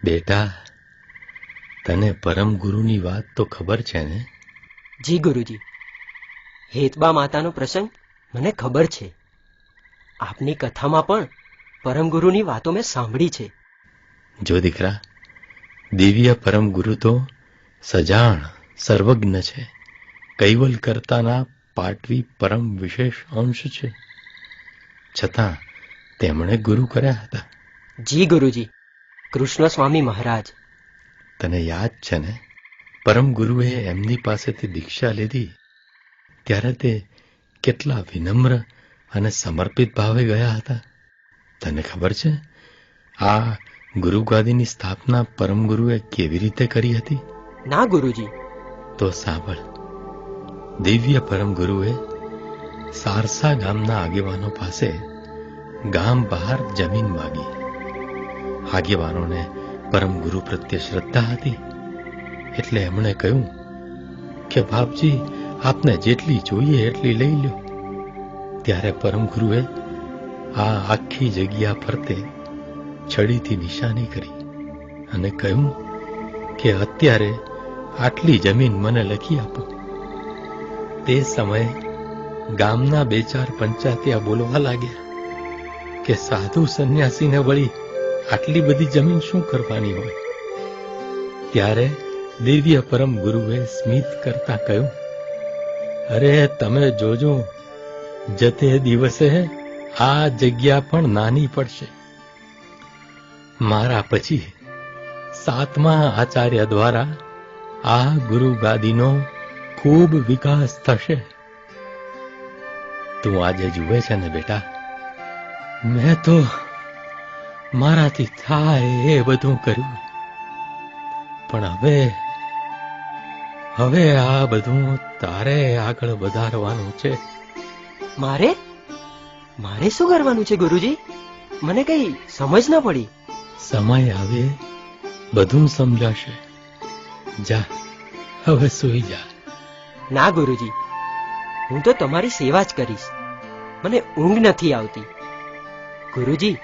બેટા, તને પરમ ગુરુની વાત તો ખબર છે ને? જી ગુરુજી, હેતબા માતાનો પ્રસંગ મને ખબર છે. આપની કથામાં પણ પરમ ગુરુની વાતો મેં સાંભળી છે. જો દીકરા, દિવ્ય પરમ ગુરુ તો સજાણ સર્વજ્ઞ છે. કૈવલ કરતાના પાટવી પરમ વિશેષ અંશ છે. છતાં તેમણે ગુરુ કર્યા હતા. જી ગુરુજી, કૃષ્ણ સ્વામી મહારાજ. તને યાદ છે ને, પરમ ગુરુએ એમની પાસેથી દીક્ષા લીધી ત્યારે તે કેટલા વિનમ્ર અને સમર્પિત ભાવે ગયા હતા. તને ખબર છે આ ગુરુગાદીની સ્થાપના પરમ ગુરુએ કેવી રીતે કરી હતી? ના ગુરુજી. તો સાંભળ. દિવ્ય પરમ ગુરુએ સારસા ગામના આગેવાનો પાસે ગામ બહાર જમીન માગી. આગેવાનોને પરમ ગુરુ પ્રત્યે શ્રદ્ધા હતી એટલે એમણે કહ્યું કે બાપજી, આપને જેટલી જોઈએ એટલી લઈ લો. ત્યારે પરમ ગુરુએ આ આખી જગ્યા ફરતે છડીથી નિશાની કરી અને કહ્યું કે અત્યારે આટલી જમીન મને લખી આપો. તે સમયે ગામના 2-4 પંચાયતિયા બોલવા લાગ્યા કે સાધુ સંન્યાસીને વળી આટલી બધી જમીન શું કરવાની હોય? ત્યારે દિવ્ય પરમ ગુરુએ સ્મિત કરતા કહ્યું, અરે તમે જોજો, જતે દિવસે આ જગ્યા પણ નાની પડશે. મારા પછી 7મા આચાર્ય દ્વારા આ ગુરુ ગાદીનો ખૂબ વિકાસ થશે. તું આજે જુએ છે ને બેટા, મેં તો મારાથી થાય એ બધું કર્યું, પણ હવે આ બધું તારે આગળ વધારવાનું છે. મારે શું કરવાનું છે ગુરુજી? મને કઈ સમજ ન પડી. સમય આવે બધું સમજાશે. જા, હવે સૂઈ જા. ના ગુરુજી, હું તો તમારી સેવા જ કરીશ. મને ઊંઘ નથી આવતી. ગુરુજી,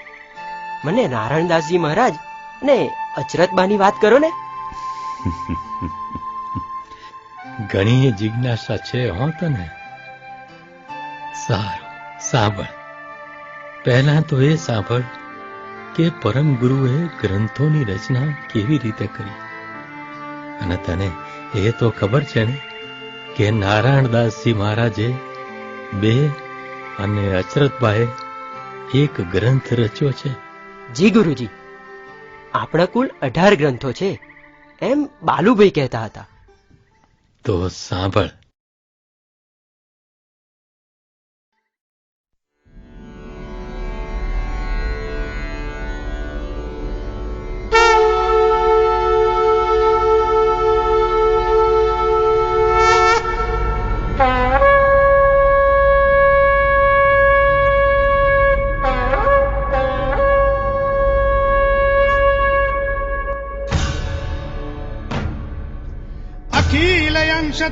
મને નારાયણદાસજી મહારાજ અને અચરતબાની વાત કરો ને. ઘણી જિજ્ઞાસા છે હો તને. સારું, સાંભળ. પહેલા તો એ સાંભળ કે પરમ ગુરુએ ગ્રંથોની રચના કેવી રીતે કરી. અને તને એ તો ખબર છે ને કે નારાયણદાસજી મહારાજે 2 અને અચરતબાએ 1 ગ્રંથ રચ્યો છે. જી ગુરુજી, આપણા કુલ 18 ગ્રંથો છે એમ બાલુભાઈ કહેતા હતા. તો સાંભળ.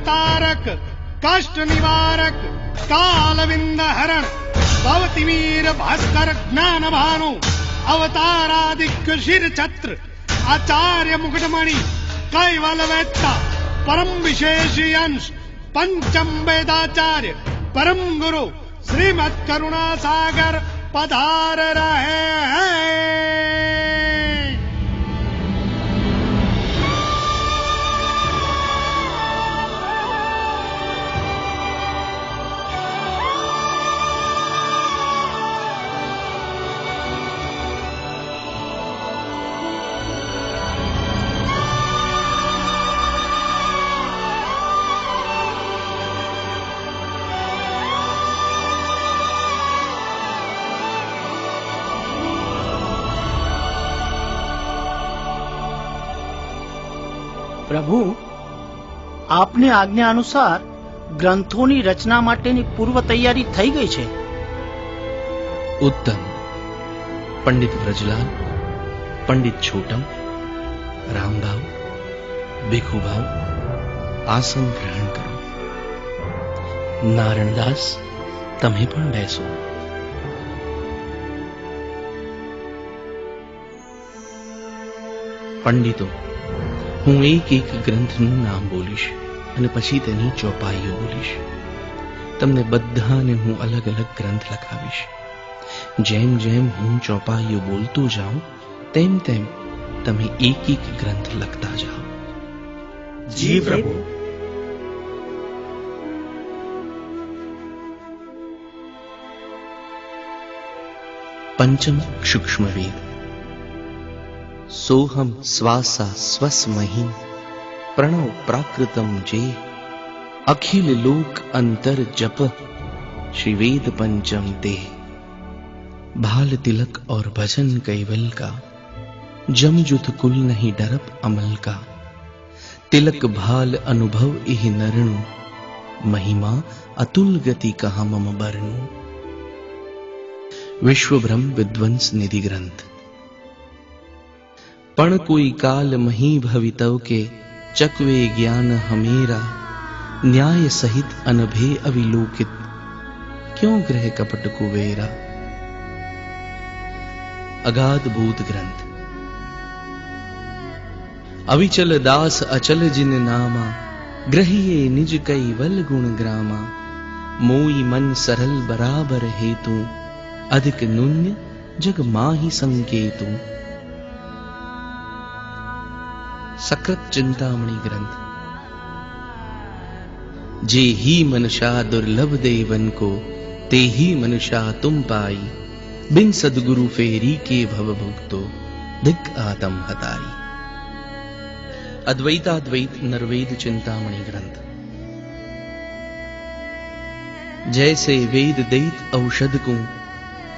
तारक कष्ट निवारक कालविंद हरण भवतिवीर भास्कर ज्ञान भानु अवतारादिक शिर छत्र आचार्य मुकुटमणि कैवल वेत्ता परम विशेषी अंश पंचम वेदाचार्य परम गुरु श्रीमद करुणा सागर पधार रहे हैं. પ્રભુ, આપની આજ્ઞા અનુસાર ગ્રંથોની રચના માટેની પૂર્વ તૈયારી થઈ ગઈ છે. ઉત્તમ. પંડિત વ્રજલાલ, પંડિત છોટમ, રામભાવ, ભીખુભાવ, આસન ગ્રહણ કરો. નારાયણદાસ, તમે પણ બેસો. પંડિતો, હું એક એક ગ્રંથનું નામ બોલીશ અને પછી તેની ચોપાઈઓ બોલીશ. તમને બધાને હું અલગ અલગ ગ્રંથ લખાવીશ. જેમ જેમ હું ચોપાઈઓ બોલતો જાઉં તેમ તેમ તમે એક એક ગ્રંથ લખતા જાઓ. જી પ્રભુ. पंचम सूक्ष्म वेद. सोहम स्वासा स्वस्महि प्रणव प्राकृतम जे अखिल लोक अंतर जप श्री वेद पंचम ते. भाल तिलक और भजन कैवल का, जमजुत कुल नहीं डरप अमल का. तिलक भाल अनुभव इह नरणु, महिमा अतुल गति कहा मम बरनु. विश्व ब्रह्म विद्वंस निधि ग्रंथ. पण कोई काल मही भवितव के चकवे ज्ञान हमेरा, न्याय सहित अनभे अविलोकित क्यों ग्रह कपट कुबेरा. अगाध भूत ग्रंथ. अविचल दास अचल जिन नामा, ग्रहिए निज कैवल गुण ग्रामा. मोई मन सरल बराबर हेतु, अधिक नुन्य जग माहि संकेतु. सकृत चिंतामणि ग्रंथ. जे ही मनुष्या दुर्लभ देवन को, ते ही मनुष्या तुम पाई. बिन सदगुरु फेरी के भव भुक्तो, दिक आतम हताई. अद्वैताद्वैत नरवेद चिंतामणि ग्रंथ. जैसे वेद दैत औषध को,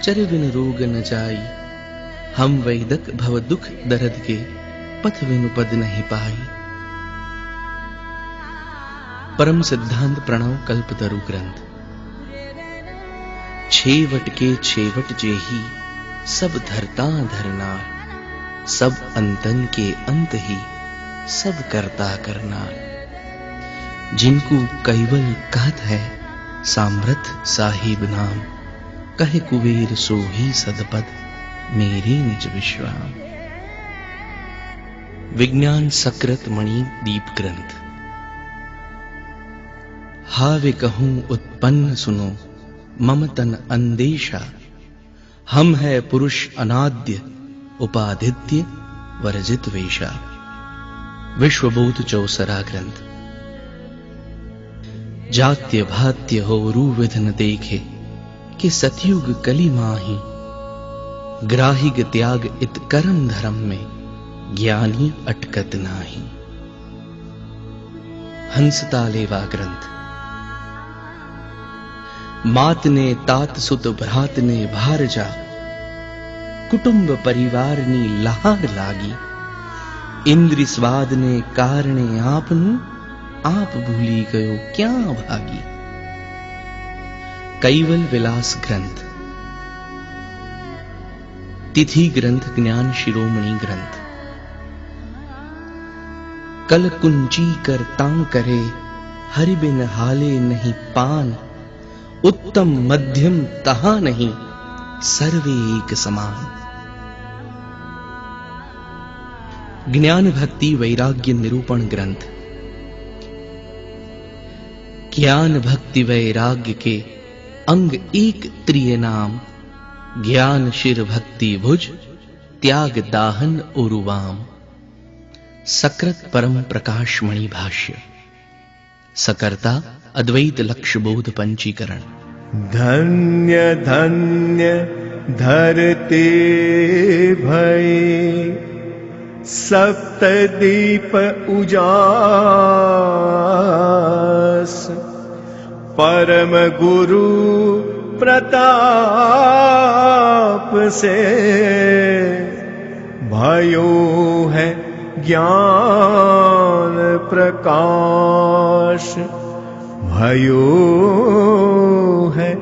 चर बिन रोग न जाई. हम वैदक भव दुख दर्द के, पथ बिनु पद नहीं पाई. परम सिद्धांत प्रणव कल्पतरु ग्रंथ. छेवट के छेवट जेही, सब धरता धरनार. सब अंतन के अंत ही, सब करता करनार. जिनको कैवल कहत है, सामर्थ साहिब नाम. कहे कुबेर सो ही सदपद, मेरे निज विश्राम. विज्ञान सकृत मणि दीप ग्रंथ. हावे कहूं उत्पन्न सुनो, मम तन अंदेशा. हम है पुरुष अनाद्य, उपादित्य वर्जित वेशा. विश्वबोध चौसरा ग्रंथ. जात्य भात्य हो रूविधन देखे, कि सतयुग कली माही. ग्राहिग त्याग इत करम धर्म में, ज्ञानी अटकत नाही. हंसतालेवा ग्रंथ. मात ने तात सुत भ्रात ने भार जा, कुटुंब परिवार नी लहार लागी. इंद्रि स्वाद ने कारणे आपनु, आप भूली गयो क्या भागी. कैवल विलास ग्रंथ. तिथि ग्रंथ ज्ञान शिरोमणि ग्रंथ. कल कुंची कर तां करे, हरि बिन हाले नहीं पान. उत्तम मध्यम तहा नहीं, सर्वे एक समान. ज्ञान भक्ति वैराग्य निरूपण ग्रंथ. ज्ञान भक्ति वैराग्य के अंग एक त्रिय नाम. ज्ञान शिर भक्ति भुज, त्याग दाहन उरुवाम. सकृत परम प्रकाश मणि भाष्य. सकर्ता अद्वैत लक्ष्य बोध पंचीकरण. धन्य धन्य धरते भय, सप्तदीप उजास. परम गुरु प्रताप से, भयो है ज्ञान प्रकाश. भयो है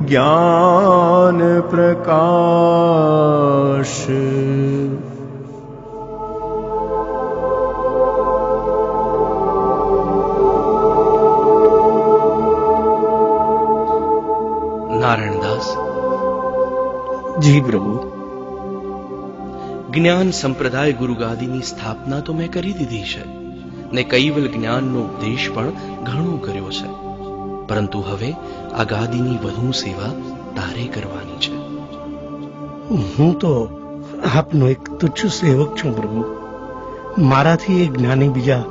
ज्ञान प्रकाश. नारायण दास. जी प्रभु. જ્ઞાન સંપ્રદાય ગુરુગાદીની સ્થાપના તો મેં કરી દીધી છે ને કૈવલ જ્ઞાનનો ઉપદેશ પણ ઘણો કર્યો છે, પરંતુ હવે આ ગાદીની વધુ સેવા તારે કરવાની છે. હું તો આપનો એક તુચ્છ સેવક છું પ્રભુ. મારાથી એ જ્ઞાની બીજા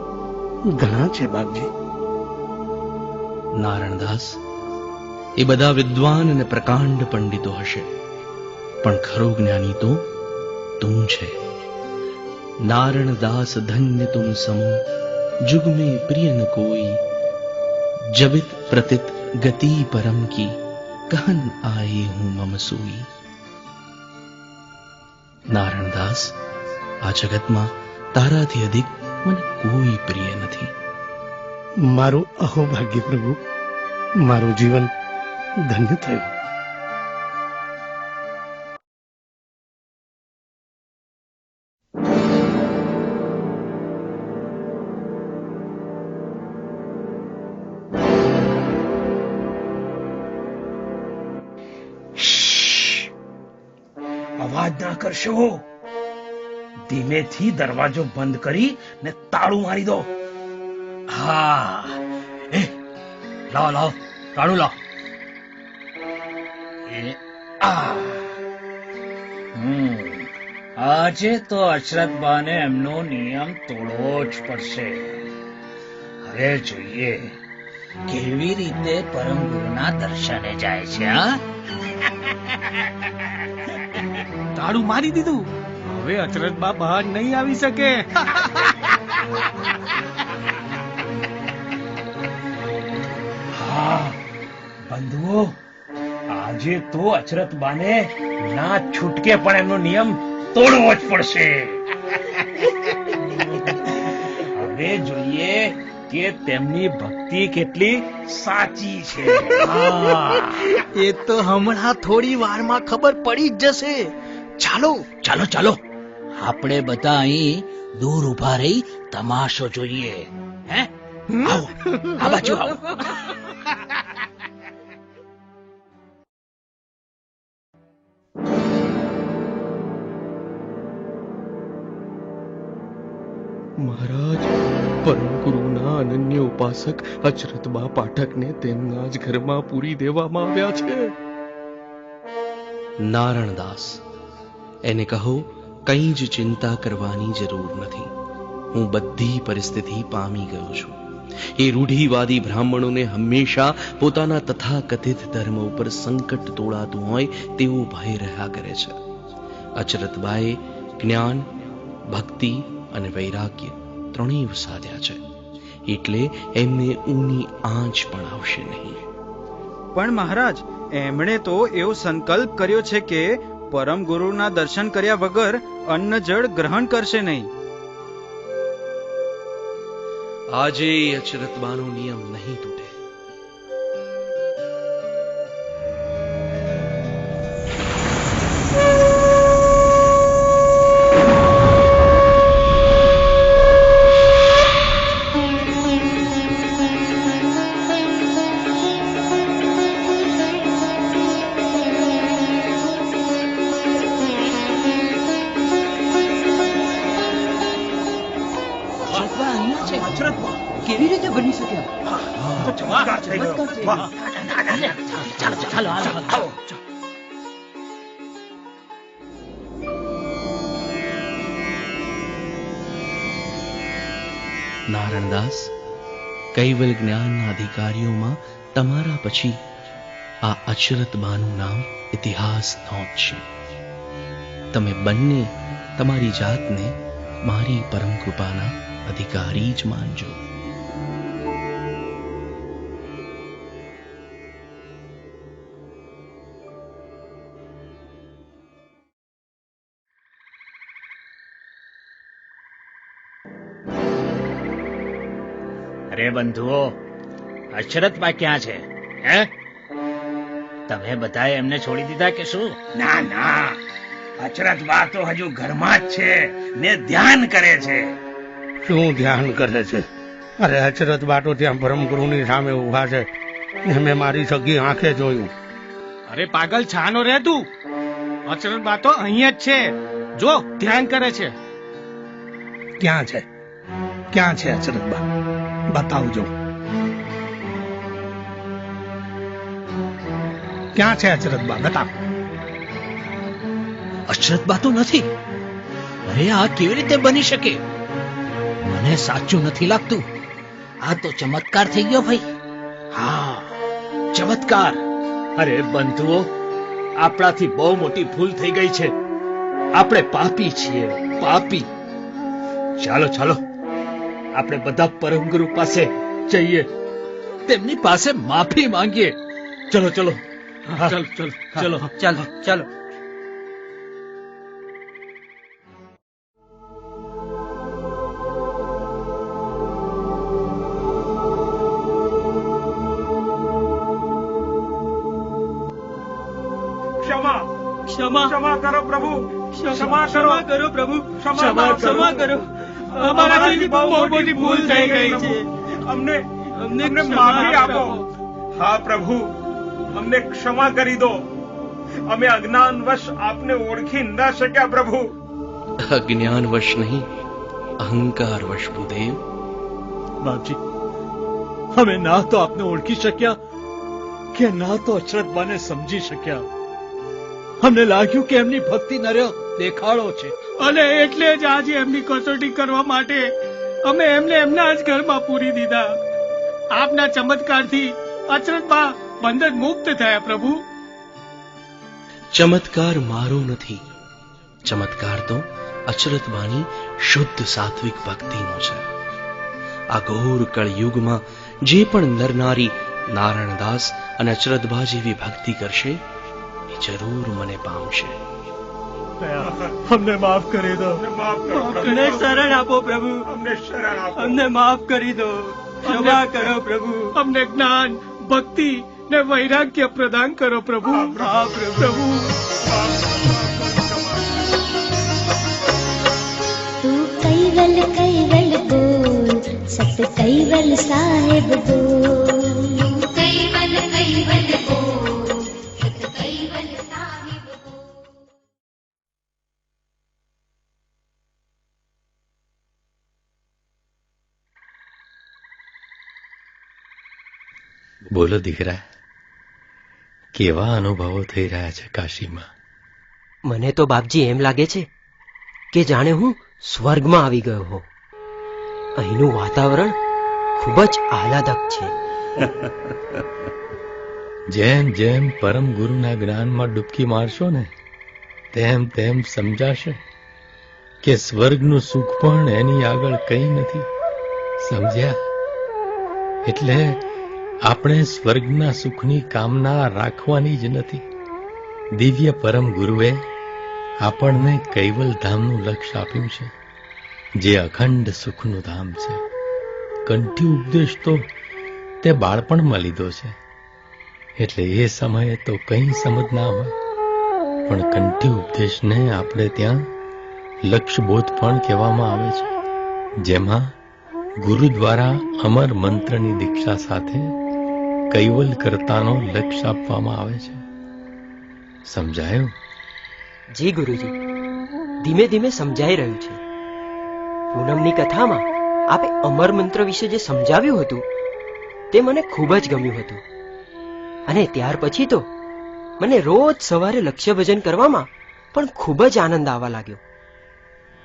ઘણા છે બાપજી. નારણદાસ, એ બધા વિદ્વાન અને પ્રકાંડ પંડિતો હશે, પણ ખરો જ્ઞાની તો તું છે. નારણદાસ ધન્ય તુમ સમો जुग में प्रिय न कोई, जबित प्रतित गति परम की कहन आए हूं मम सोई. નારણદાસ, આ જગતમાં તારાથી અધિક મને કોઈ પ્રિય નથી. મારું અહોભાગ્ય પ્રભુ. મારું જીવન ધન્ય થયું. અવાજ ના કરશો. ધીમેથી દરવાજો બંધ કરી ને તાળું મારી દો. હા, લાવો લાવો, તાળું લાવો. આજે તો અશરતબાને એમનો નિયમ તોડવો જ પડશે. હવે જોઈએ કેવી રીતે પરમ ગુરુના દર્શને જાય છે. તાળું મારી દીધું. હવે અચરતબા બહાર નહીં આવી શકે. હા બંધુઓ, આજે તો અચરતબાને ના છૂટકે પણ એમનો નિયમ તોડવો જ પડશે. હવે જોઈએ કે તેમની ભક્તિ કેટલી સાચી છે. એ તો હમણાં થોડી વારમાં ખબર પડી જ જશે. ચાલો ચાલો ચાલો, આપણે બધા અહીં દૂર ઉભા રહી તમાશો જોઈએ. હે, આવો, આ બાજુ આવો. મહારાજ, પરમ ગુરુના અનન્ય ઉપાસક અચરતબા પાઠકને તેમના જ ઘરમાં પૂરી દેવામાં આવ્યા છે. નારણદાસ, એને કહો કંઈ જ ચિંતા કરવાની જરૂર નથી. હું બધી પરિસ્થિતિ પામી ગયો છું. એ રૂઢિવાદી બ્રાહ્મણોને હંમેશા પોતાના તથાકથિત ધર્મ ઉપર સંકટ તોડાતું હોય તેવો ભય રહ્યા કરે છે. અચરતબાએ જ્ઞાન, ભક્તિ અને વૈરાગ્ય ત્રણેય સાધ્યા છે, એટલે એમને ઊની આંચ પણ આવશે નહીં. પણ મહારાજ, એમણે તો એવો સંકલ્પ કર્યો છે કે પરમ ગુરુના દર્શન કર્યા વગર અન્ન જળ ગ્રહણ કરશે નહીં. આજે અચરતબાનો નિયમ નહીં તૂટે. કેવી રીતે બની શક્યા? નારણદાસ, કૈવલ જ્ઞાનના અધિકારીઓમાં તમારા પછી આ અચરતબાનું નામ ઇતિહાસ નોંધશે. તમે બંને તમારી જાતને મારી પરમ કૃપાના અધિકારી જ માનજો. અરે બંધુઓ, અશરતબા ક્યાં છે? હે, તમે બધાએ એમને છોડી દીધા કે શું? ના ના, અશરતબા તો હજુ ઘરમાં જ છે ને ધ્યાન કરે છે. શું ધ્યાન કરે છે? અરે અચરત બાટો ત્યાં પરમ ગુરુની સામે ઉભા છે, મેં મારી સગી આંખે જોયું. અરે પાગલ, છાનો રે તું. અચરતબા તો અહીંયા જ છે, જો ધ્યાન કરે છે. ક્યાં છે અચરતબા? બતાવજો. ક્યાં છે અચરતબા? બતાવ. અચરતબા તો નથી. અરે આ કેવી રીતે બની શકે? મને સાચું નથી લાગતું. આ તો ચમત્કાર થઈ ગયો ભાઈ. હા, ચમત્કાર. અરે બંધુઓ, આપણાથી બહુ મોટી ભૂલ થઈ ગઈ છે. આપણે પાપી છીએ, પાપી. ચાલો ચાલો, આપણે બધા પરમગુરુ પાસે જઈએ, તેમની પાસે માફી માંગીએ. ચલો ચલો. ચલો ચલો ચાલો ચાલો. क्षमा करो प्रभु, क्षमा करो प्रभु, क्षमा करो. અમારાથી બહુ મોટી ભૂલ થઈ ગઈ છે. અમને માફી આપો. હા પ્રભુ, અમને ક્ષમા કરી દો. અમે અજ્ઞાનવશ આપને ઓળખી ન શક્યા પ્રભુ. અજ્ઞાનવશ નહીં, અહંકારવશ ભૂદેવ. બાપજી, અમે ના તો આપને ઓળખી શક્યા કે ના તો અચરતબાને સમજી શક્યા. અમને લાગ્યું કે એમની ભક્તિ નર્ય દેખાડો છે, અને એટલે જ આજે એમની કસોટી કરવા માટે અમે એમને એમના જ ઘરમાં પૂરી દીધા. આપના ચમત્કારથી અચરતબા બંધન મુક્ત થયા પ્રભુ. ચમત્કાર મારો નથી, ચમત્કાર તો અચરતબાની શુદ્ધ સાત્વિક ભક્તિનો છે. આ ઘોર કળયુગમાં જે પણ નરનારી નારાયણદાસ અને અચરતબા જેવી ભક્તિ કરશે એ જરૂર મને પામશે. અમને માફ કરી દો. અમને શરણ આપો પ્રભુ, અમને માફ કરી દો. ક્ષમા કરો પ્રભુ. અમને જ્ઞાન, ભક્તિ ને વૈરાગ્ય પ્રદાન કરો પ્રભુ. હા પ્રભુ. તું કૈવલ કૈવલ બોલ, સત કૈવલ સાહેબ બોલ. કૈવલ કૈવલ બોલ, સત કૈવલ સાહેબ બોલ. બોલો દીકરા, કેવા અનુભવો થઈ રહ્યા છે કાશીમાં? મને તો બાપજી એમ લાગે છે કે જાણે હું સ્વર્ગમાં આવી ગયો હો. અહીંનું વાતાવરણ ખૂબ જ આહલાદક છે. જેમ જેમ પરમ ગુરુના જ્ઞાનમાં ડૂબકી મારશો ને તેમ તેમ સમજાશે કે સ્વર્ગનું સુખ પણ એની આગળ કંઈ નથી. સમજ્યા? એટલે આપણે સ્વર્ગના સુખની કામના રાખવાની જ નથી. દિવ્ય પરમ ગુરુએ આપણને કૈવલ ધામનું લક્ષ્ય આપ્યું છે, જે અખંડ સુખનું ધામ છે. કંઠી ઉપદેશ તો તે બાળપણમાં લીધો છે, એટલે એ સમયે તો કંઈ સમજ ના હોય. પણ કંઠી ઉપદેશને આપણે ત્યાં લક્ષ્યબોધ પણ કહેવામાં આવે છે, જેમાં ગુરુ દ્વારા અમર મંત્રની દીક્ષા સાથે કૈવલ કરતાનો લક્ષ્ય આપવામાં આવે છે. સમજાયું? જી ગુરુજી, ધીમે ધીમે સમજાઈ રહ્યું છે. પૂનમની કથામાં આપે અમર મંત્ર વિશે જે સમજાવ્યું હતું તે મને ખૂબ જ ગમ્યું હતું. અને ત્યાર પછી તો મને રોજ સવારે લક્ષ્ય ભજન કરવામાં પણ ખૂબ જ આનંદ આવવા લાગ્યો.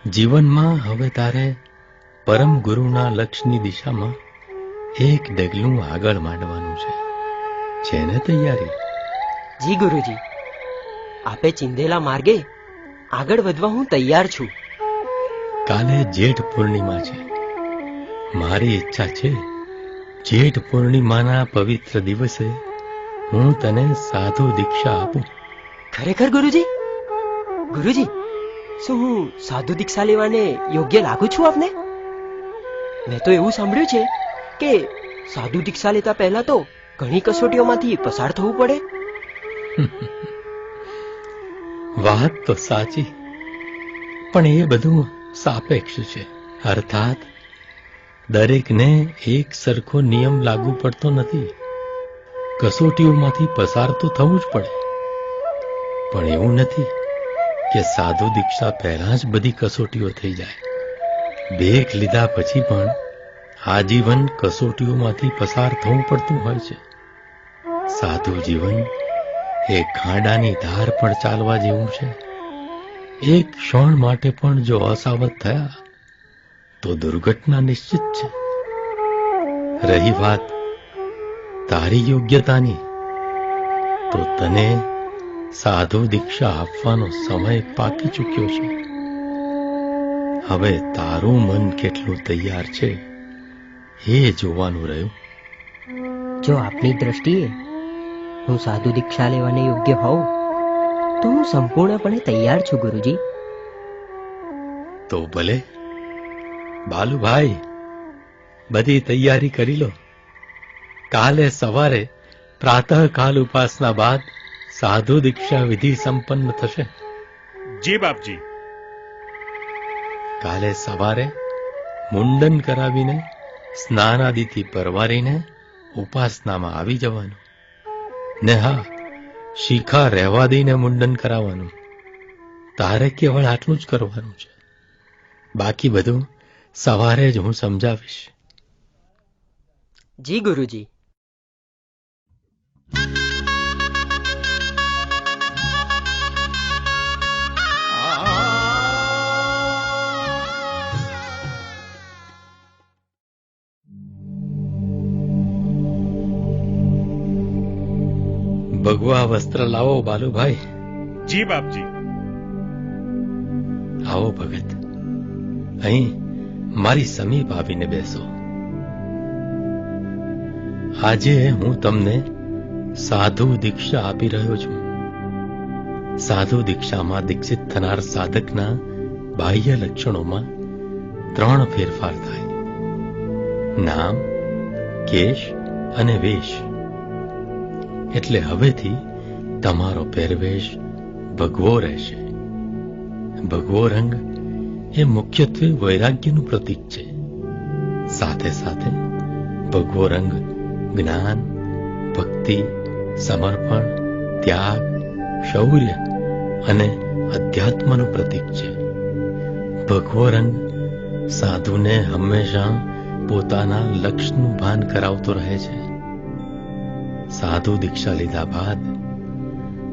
જીવનમાં હવે તારે પરમ ગુરુના લક્ષ્યની દિશામાં એક ડગલું આગળ માંડવાનું છે. છે ને તૈયારી? જી ગુરુજી, આપે ચિંધેલા માર્ગે આગળ વધવા હું તૈયાર છું. કાલે જેઠ પૂર્ણિમા છે. મારી ઈચ્છા છે જેઠ પૂર્ણિમાના પવિત્ર દિવસે હું તને સાધુ દીક્ષા આપું. ખરેખર ગુરુજી? ગુરુજી, શું હું સાધુ દીક્ષા લેવાને યોગ્ય લાગુ છું આપને? મેં તો એવું સાંભળ્યું છે કે સાધુ દીક્ષા લેતા પહેલા તો ઘણી કસોટીઓમાંથી પસાર થવું પડે. વાત તો સાચી, પણ એ બધું સાપેક્ષ છે. અર્થાત દરેકને એક સરખો નિયમ લાગુ પડતો નથી. કસોટીઓમાંથી પસાર તો થવું જ પડે, પણ એવું નથી કે સાધુ દીક્ષા પહેલા જ બધી કસોટીઓ થઈ જાય. ભેખ લીધા પછી પણ આજીવન કસોટીઓમાંથી પસાર થવું પડતું હોય છે. સાધુ જીવન એ ખાડાની ધાર પણ ચાલવા જેવું છે. એક ક્ષણ માટે પણ જો અસાવધ થયા તો દુર્ઘટના નિશ્ચિત છે. રહી વાત તારી યોગ્યતાની, તો તને સાધુ દીક્ષા આપવાનો સમય પાકી ચૂક્યો છે. હવે તારું મન કેટલું તૈયાર છે એ જોવાનું રહ્યું. જો આપની દ્રષ્ટિએ હું સાધુ દીક્ષા લેવાને યોગ્ય હોઉં તો હું સંપૂર્ણપણે તૈયાર છું ગુરુજી. તો ભલે બાલુભાઈ, બધી તૈયારી કરી લો. કાલે સવારે પ્રાતઃકાલ ઉપાસના બાદ સાધુ દીક્ષા વિધિ સંપન્ન થશે. જી બાપજી. કાલે સવારે મુંડન કરાવીને સ્નાનાદિથી પરવારીને ઉપાસનામાં આવી જવાનું. ને હા, શિખા રહેવા દઈને મુંડન કરાવવાનું. તારે કેવળ આટલું જ કરવાનું છે. બાકી બધું સવારે જ હું સમજાવીશ. જી ગુરુજી. ભગવા વસ્ત્ર લાવો બાલુભાઈ. જી બાપજી. આવો ભગત, અહીં મારી સમીપ આવીને બેસો. આજે હું તમને સાધુ દીક્ષા આપી રહ્યો છું. સાધુ દીક્ષામાં દીક્ષિત થનાર સાધકના બાહ્ય લક્ષણોમાં 3 ફેરફાર થાય: નામ, કેશ અને વેશ. એટલે હવેથી તમારો પહેરવેશ ભગવો રહેશે. ભગવો રંગ એ મુખ્યત્વે વૈરાગ્યનું પ્રતીક છે. સાથે સાથે ભગવો રંગ જ્ઞાન, ભક્તિ, સમર્પણ, ત્યાગ, શૌર્ય અને અધ્યાત્મનું પ્રતીક છે. ભગવો રંગ સાધુને હંમેશા પોતાના લક્ષ્યનું ભાન કરાવતો રહે છે. સાધુ દીક્ષા લીધા બાદ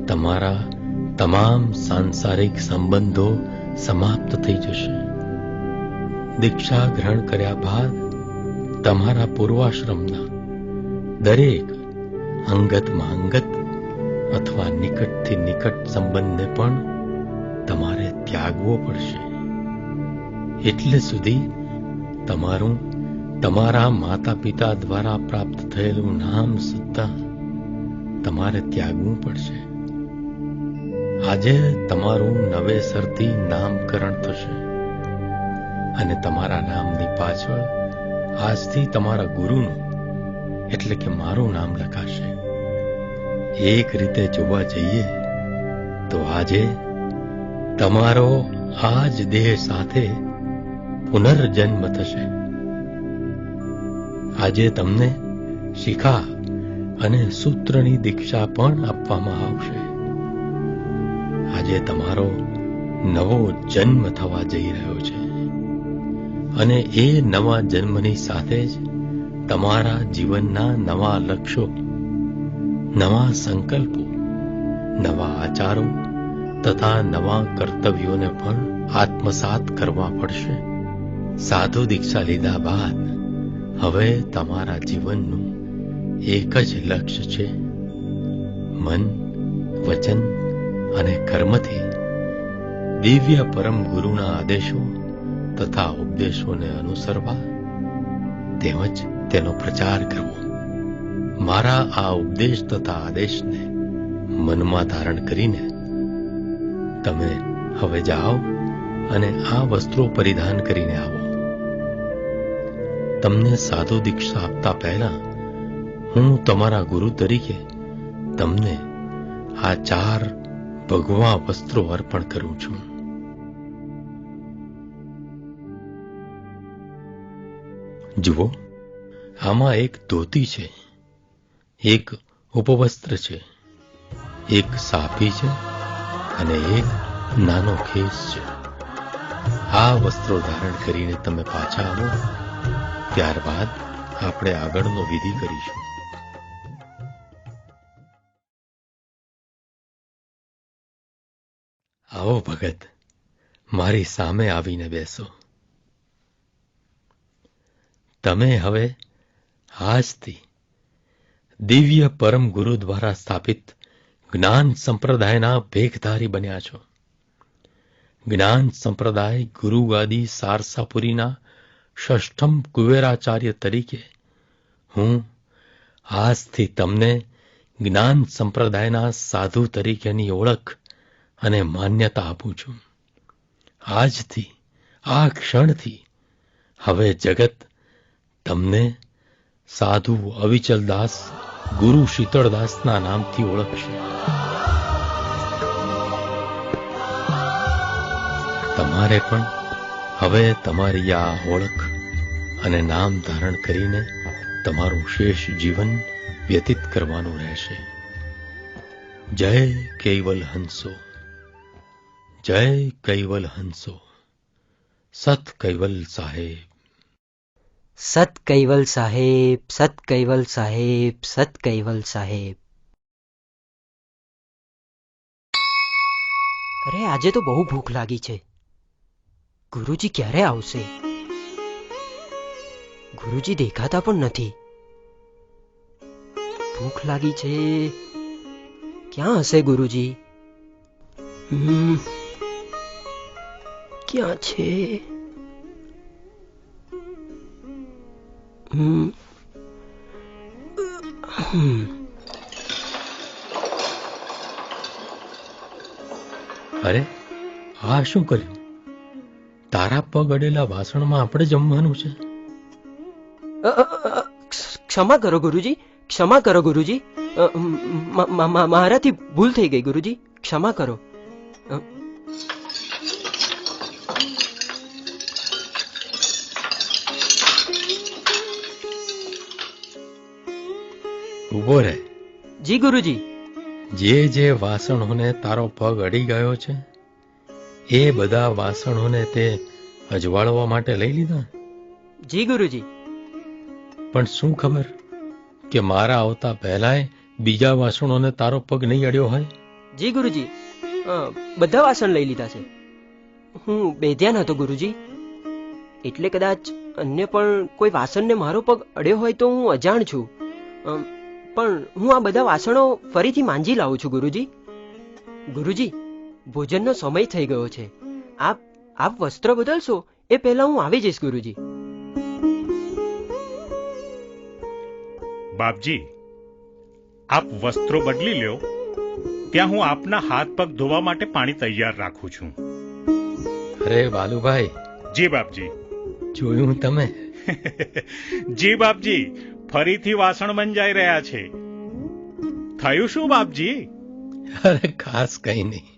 તમારા તમામ સાંસારિક સંબંધો સમાપ્ત થઈ જશે. દીક્ષા ગ્રહણ કર્યા બાદ તમારા પૂર્વાશ્રમના દરેક અંગતમાં અંગત અથવા નિકટથી નિકટ સંબંધને પણ તમારે ત્યાગવો પડશે. એટલે સુધી તમારું તમારા માતા પિતા દ્વારા પ્રાપ્ત થયેલું નામ સુદ્ધા તમારે ત્યાગવું પડશે. આજે તમારું નવેસરથી નામકરણ થશે અને તમારા નામની પાછળ આજથી તમારા ગુરુનું એટલે કે મારું નામ લખાશે. એક રીતે જોવા જઈએ તો આજે તમારો આ જ દેહ સાથે પુનર્જન્મ થશે. આજે તમને શિખા અને સૂત્રની દીક્ષા પણ આપવામાં આવશે. આજે તમારો નવો જન્મ થવા જઈ રહ્યો છે અને એ નવા જન્મની સાથે જ તમારા જીવનના નવા લક્ષ્યો, નવા સંકલ્પો, નવા આચારો તથા નવા કર્તવ્યોને પણ આત્મસાત કરવા પડશે. સાધુ દીક્ષા લીધા બાદ હવે તમારા જીવનનું એક જ લક્ષ્ય છે: મન, વચન અને કર્મથી દિવ્ય પરમ ગુરુના આદેશો તથા ઉપદેશોને અનુસરવા તેમજ તેનો પ્રચાર કરવો. મારા આ ઉપદેશ તથા આદેશને મનમાં ધારણ કરીને તમે હવે જાઓ અને આ વસ્ત્રો પરિધાન કરીને આવો. તમને સાધુ દીક્ષા આપતા પહેલા હું તમારા ગુરુ તરીકે તમને આ 4 ભગવા વસ્ત્રો અર્પણ કરું છું. જુઓ, આમાં એક ધોતી છે, એક ઉપવસ્ત્ર છે, એક સાફી છે અને એક નાનો ખેસ છે. આ વસ્ત્રો ધારણ કરીને તમે પાછા આવો, ત્યારબાદ આપણે આગળનો વિધિ કરીશું. આવો ભગત, મારી સામે આવીને બેસો. તમે હવે આજથી દિવ્ય પરમ ગુરુ દ્વારા સ્થાપિત જ્ઞાન સંપ્રદાયના ભેખધારી બન્યા છો. જ્ઞાન સંપ્રદાય ગુરુગાદી સારસાપુરીના ષષ્ઠમ કુવેરાચાર્ય તરીકે હું આજથી તમને જ્ઞાન સંપ્રદાયના સાધુ તરીકેની ઓળખ અને માન્યતા આપું છું. આજથી, આ ક્ષણથી હવે જગત તમને સાધુ અવિચલદાસ ગુરુ શીતળદાસના નામથી ઓળખશે. તમારે પણ હવે તમારી આ ઓળખ અને નામ ધારણ કરીને તમારું શેષ જીવન વ્યતીત કરવાનું રહેશે. જય કૈવલ હંસો, જય કૈવલ હંસો. સત કૈવલ સાહેબ, સત કૈવલ સાહેબ, સત કૈવલ સાહેબ, સત કૈવલ સાહેબ. અરે આજે તો બહુ ભૂખ લાગી છે. ગુરુજી ક્યારે આવશે? ગુરુજી દેખાતા પણ નથી. ભૂખ લાગી છે. ક્યાં હશે ગુરુજી? ક્યાં છે? અરે આ શું કર્યું? તારા પગ અડેલા વાસણમાં આપણે જમવાનું છે. ક્ષમા કરો ગુરુજી, ક્ષમા કરો ગુરુજી. મારાથી ભૂલ થઈ ગઈ ગુરુજી, ક્ષમા કરો. ઉભો રહે. જી ગુરુજી. જે વાસણોને તારો પગ અડી ગયો છે એ બધા વાસણોને તે અજવાળવા માટે લઈ લીધા? જી ગુરુજી. પણ શું ખબર કે મારા આવતા પહેલાય બીજા વાસણોને તારો પગ નહીં અડ્યો હોય? જી ગુરુજી, બધા વાસણ લઈ લીધા છે. હું બેધ્યાન હતો ગુરુજી, એટલે કદાચ અન્ય પણ કોઈ વાસણને મારો પગ અડ્યો હોય તો હું અજાણ છું. પણ હું આ બધા વાસણો ફરીથી માંજી લાવું છું ગુરુજી. ગુરુજી, ભોજનનો સમય થઈ ગયો છે. આપ વસ્ત્ર બદલશો એ પહેલા હું આવી જઈશ ગુરુજી. બાપજી, આપ વસ્ત્રો બદલી લ્યો, ત્યાં હું આપના હાથ પગ ધોવા માટે પાણી તૈયાર રાખું છું. અરે બાલુભાઈ. જી બાપજી. જોયું તમે? જી બાપજી, ફરીથી વાસણ મંજાઈ રહ્યા છે. થયું શું બાપજી? અરે ખાસ કઈ નહીં,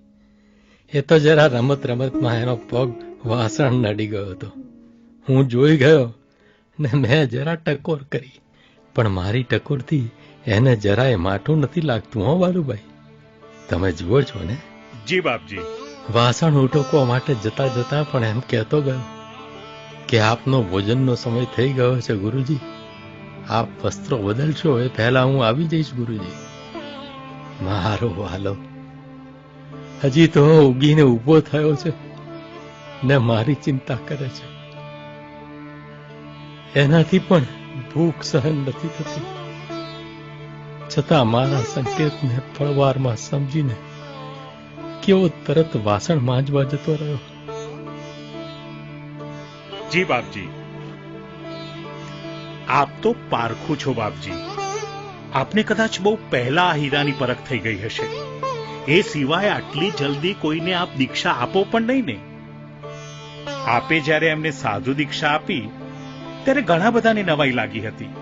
એ તો જરા રમતમાં એનો પગ વાસણ નડી ગયો હતો. હું જોઈ ગયો ને મેં જરા ટકોર કરી, પણ મારી ટકોરથી એને જરાય માઠું નથી લાગતું. હો બાલુભાઈ, તમે જુઓ છો ને? જી બાપજી. વાસણ ઉટકવા માટે જતા જતા પણ એમ કહેતો ગયો કે આપનો ભોજનનો સમય થઈ ગયો છે ગુરુજી, આપ વસ્ત્રો બદલશો એ પહેલા હું આવી જઈશ ગુરુજી. મારો વાલો હજી તો ઉગીને ઊભો થયો છે ને મારી ચિંતા કરે છે. એનાથી પણ ભૂખ સહન નથી થતી, છતાં મારા સંકેતને ફળવારમાં સમજીને કેવો તરત વાસણ માંજવા જતો રહ્યો. જી બાપજી. આપ તો પારખું છો બાપજી. આપને કદાચ બહુ પહેલા આ હીરાની પરખ થઈ ગઈ હશે. એ સિવાય આટલી જલ્દી કોઈને આપ દીક્ષા આપો પણ નહીં ને. આપે જ્યારે એમને સાધુ દીક્ષા આપી ત્યારે ઘણા બધાને નવાઈ લાગી હતી,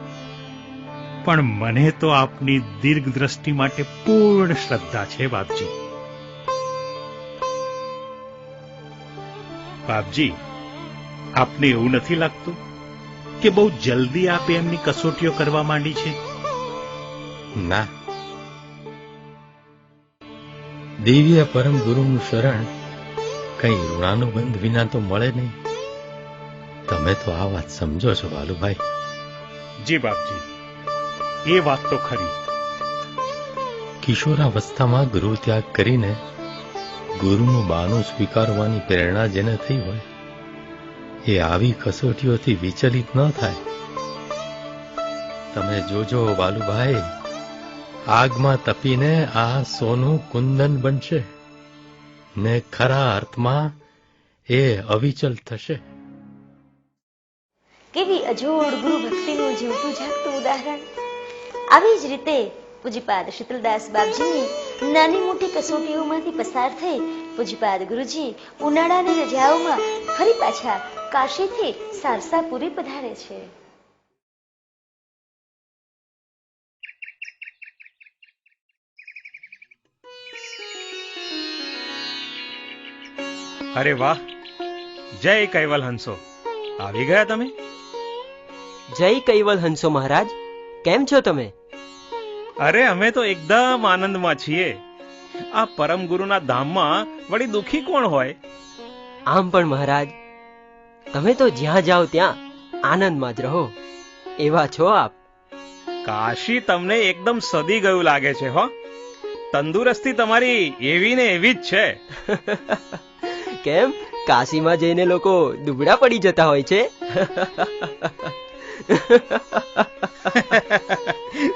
પણ મને તો આપની દીર્ઘ દ્રષ્ટિ માટે પૂર્ણ શ્રદ્ધા છે બાપજી. બાપજી, આપને એવું નથી લાગતું કે બહુ જલ્દી આપે એમની કસોટીઓ કરવા માંડી છે? ના, દિવ્ય પરમ ગુરુનું શરણ કઈ ઋણાનુબંધ વિના તો મળે નહીં. તમે તો આ વાત સમજો છો વાલુભાઈ. જી બાપજી, એ વાત તો ખરી. કિશોરાવસ્થામાં ગૃહ ત્યાગ કરીને ગુરુનું બાનું સ્વીકારવાની પ્રેરણા જેને થઈ હોય એ આવી કસોટીઓથી વિચલિત ન થાય. તમે જોજો વાલુભાઈ, આગમાં તપીને આ સોનું કુંદન બનશે ને ખરા અર્થમાં એ અવિચલ થશે. કેવી અજોડ ગુરુ ભક્તિનું જીવતું જાગતું ઉદાહરણ. આવી જ રીતે પૂજ્યપાદ શીતલદાસ બાપજીની નાની મોટી કસોટીઓમાંથી પસાર થઈ પૂજ્યપાદ ગુરુજી ઉનાળાની રજાઓમાં ફરી પાછા કાશીથી સારસાપુરી પધારે છે. અરે વાહ, જય કૈવલ હંસો, આવી ગયા તમે? જય કૈવલ હંસો મહારાજ, કેમ છો તમે? અરે અમે તો એકદમ આનંદમાં છીએ. આ પરમ ગુરુના ધામમાં વળી દુખી કોણ હોય? આમ પણ મહારાજ, તમે તો જ્યાં જાઓ ત્યાં આનંદમાં જ રહો, એવા છો આપ. કાશી તમને એકદમ સદી ગયું લાગે છે હો. તંદુરસ્તી તમારી એવી ને એવી જ છે. કેમ, કાશીમાં જઈને લોકો દુબળા પડી જતા હોય છે?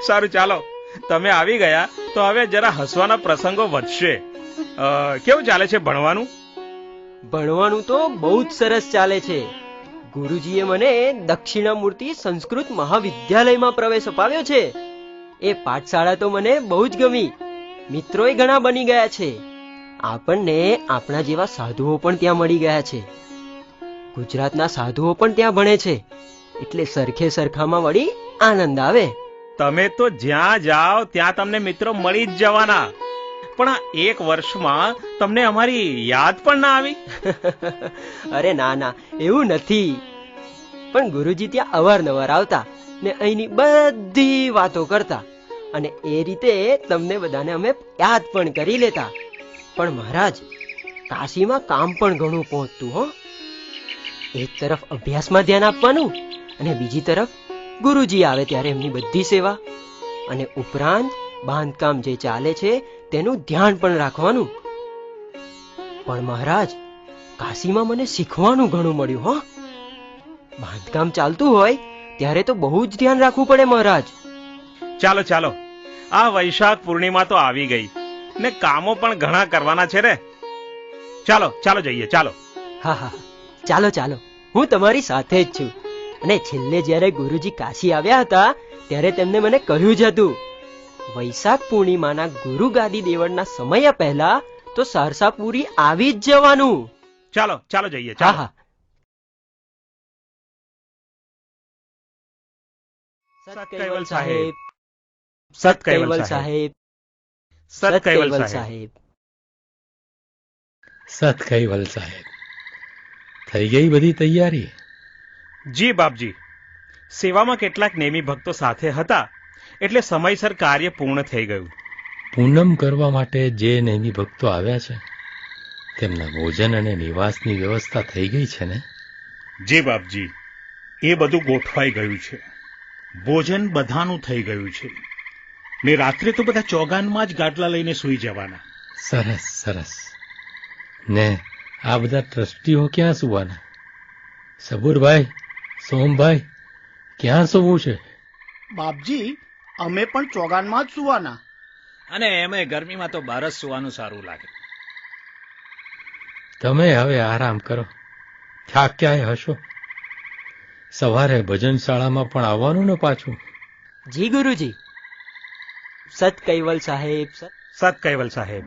સારું, ચાલો, તમે આવી ગયા તો હવે જરા હસવાના પ્રસંગો વધશે. કેવું ચાલે છે ભણવાનું? ભણવાનું તો બહુ જ સરસ ચાલે છે. ગુરુજીએ મને દક્ષિણામૂર્તિ સંસ્કૃત મહાવિદ્યાલયમાં પ્રવેશ અપાવ્યો છે. એ પાઠશાળા તો મને બહુ જ ગમી. મિત્રોય ઘણા બની ગયા છે. આપણને આપણા જેવા સાધુઓ પણ ત્યાં મળી ગયા છે. ગુજરાતના સાધુઓ પણ ત્યાં ભણે છે, એટલે સરખે સરખામાં વળી આનંદ આવે. તમે તો જ્યાં જાઓ ત્યાં તમને મિત્રો મળી જ જવાના, પણ આ એક વર્ષમાં તમને અમારી યાદ પણ ના આવી? અરે ના ના, એવું નથી. પણ ગુરુજી ત્યાં અવારનવાર આવતા ને અહીંની બધી વાતો કરતા, અને એ રીતે તમને બધાને અમે યાદ પણ કરી લેતા. પણ મહારાજ, કાશીમાં કામ પણ ઘણું પહોંચતું હો. એક તરફ અભ્યાસમાં ધ્યાન આપવાનું અને બીજી તરફ ગુરુજી આવે ત્યારે એમની બધી સેવા, અને ઉપરાંત બાંધકામ જે ચાલે છે તેનું ધ્યાન પણ રાખવાનું. પણ મહારાજ, કાશીમાં મને શીખવાનું ઘણું મળ્યું હો. બાંધકામ ચાલતું હોય ત્યારે તો બહુ જ ધ્યાન રાખવું પડે મહારાજ. ચાલો ચાલો, આ વૈશાખ પૂર્ણિમા તો આવી ગઈ ને કામો પણ ઘણા કરવાના છે રે. ચાલો ચાલો જઈએ, ચાલો. હા હા, ચાલો ચાલો, હું તમારી સાથે જ છું. અને છેલ્લે જ્યારે ગુરુજી કાશી આવ્યા હતા ત્યારે તેમને મને કહ્યું જ હતું, વૈશાખ પૂર્ણિમાના ગુરુ ગાદી દેવળના સમય પહેલા તો સારસાપુરી આવી જ જવાનું. ચાલો ચાલો જઈએ. હા હા. સત કૈવલ સાહેબ, સત કૈવલ સાહેબ, સત કૈવલ સાહેબ. સત કૈવલ સાહેબ, થઈ ગઈ બધી તૈયારી? જી બાપજી, સેવામાં કેટલાક નેમી ભક્તો સાથે હતા એટલે સમયસર કાર્ય પૂર્ણ થઈ ગયું. પૂનમ કરવા માટે જે નેમી ભક્તો આવ્યા છે તેમના ભોજન અને નિવાસની વ્યવસ્થા થઈ ગઈ છે ને? જી બાપજી, એ બધું ગોઠવાઈ ગયું છે. ભોજન બધાનું થઈ ગયું છે ને રાત્રે તો બધા ચોગાનમાં જ ગાટલા લઈને સૂઈ જવાના. સરસ સરસ. ને આ બધા ટ્રસ્ટીઓ ક્યાં સુવાના? સબુરભાઈ, સોમભાઈ, ક્યાં સૂવું છે? બાપજી, અમે પણ ચોગાનમાં જ સુવાના. અને એમાં ગરમીમાં તો બહાર જ સુવાનું સારું લાગે. તમે હવે આરામ કરો, થાક્યા હશો. સવારે ભજનશાળામાં પણ આવવાનું ને પાછું. જી ગુરુજી. સત કૈવલ સાહેબ, સત કૈવલ સાહેબ.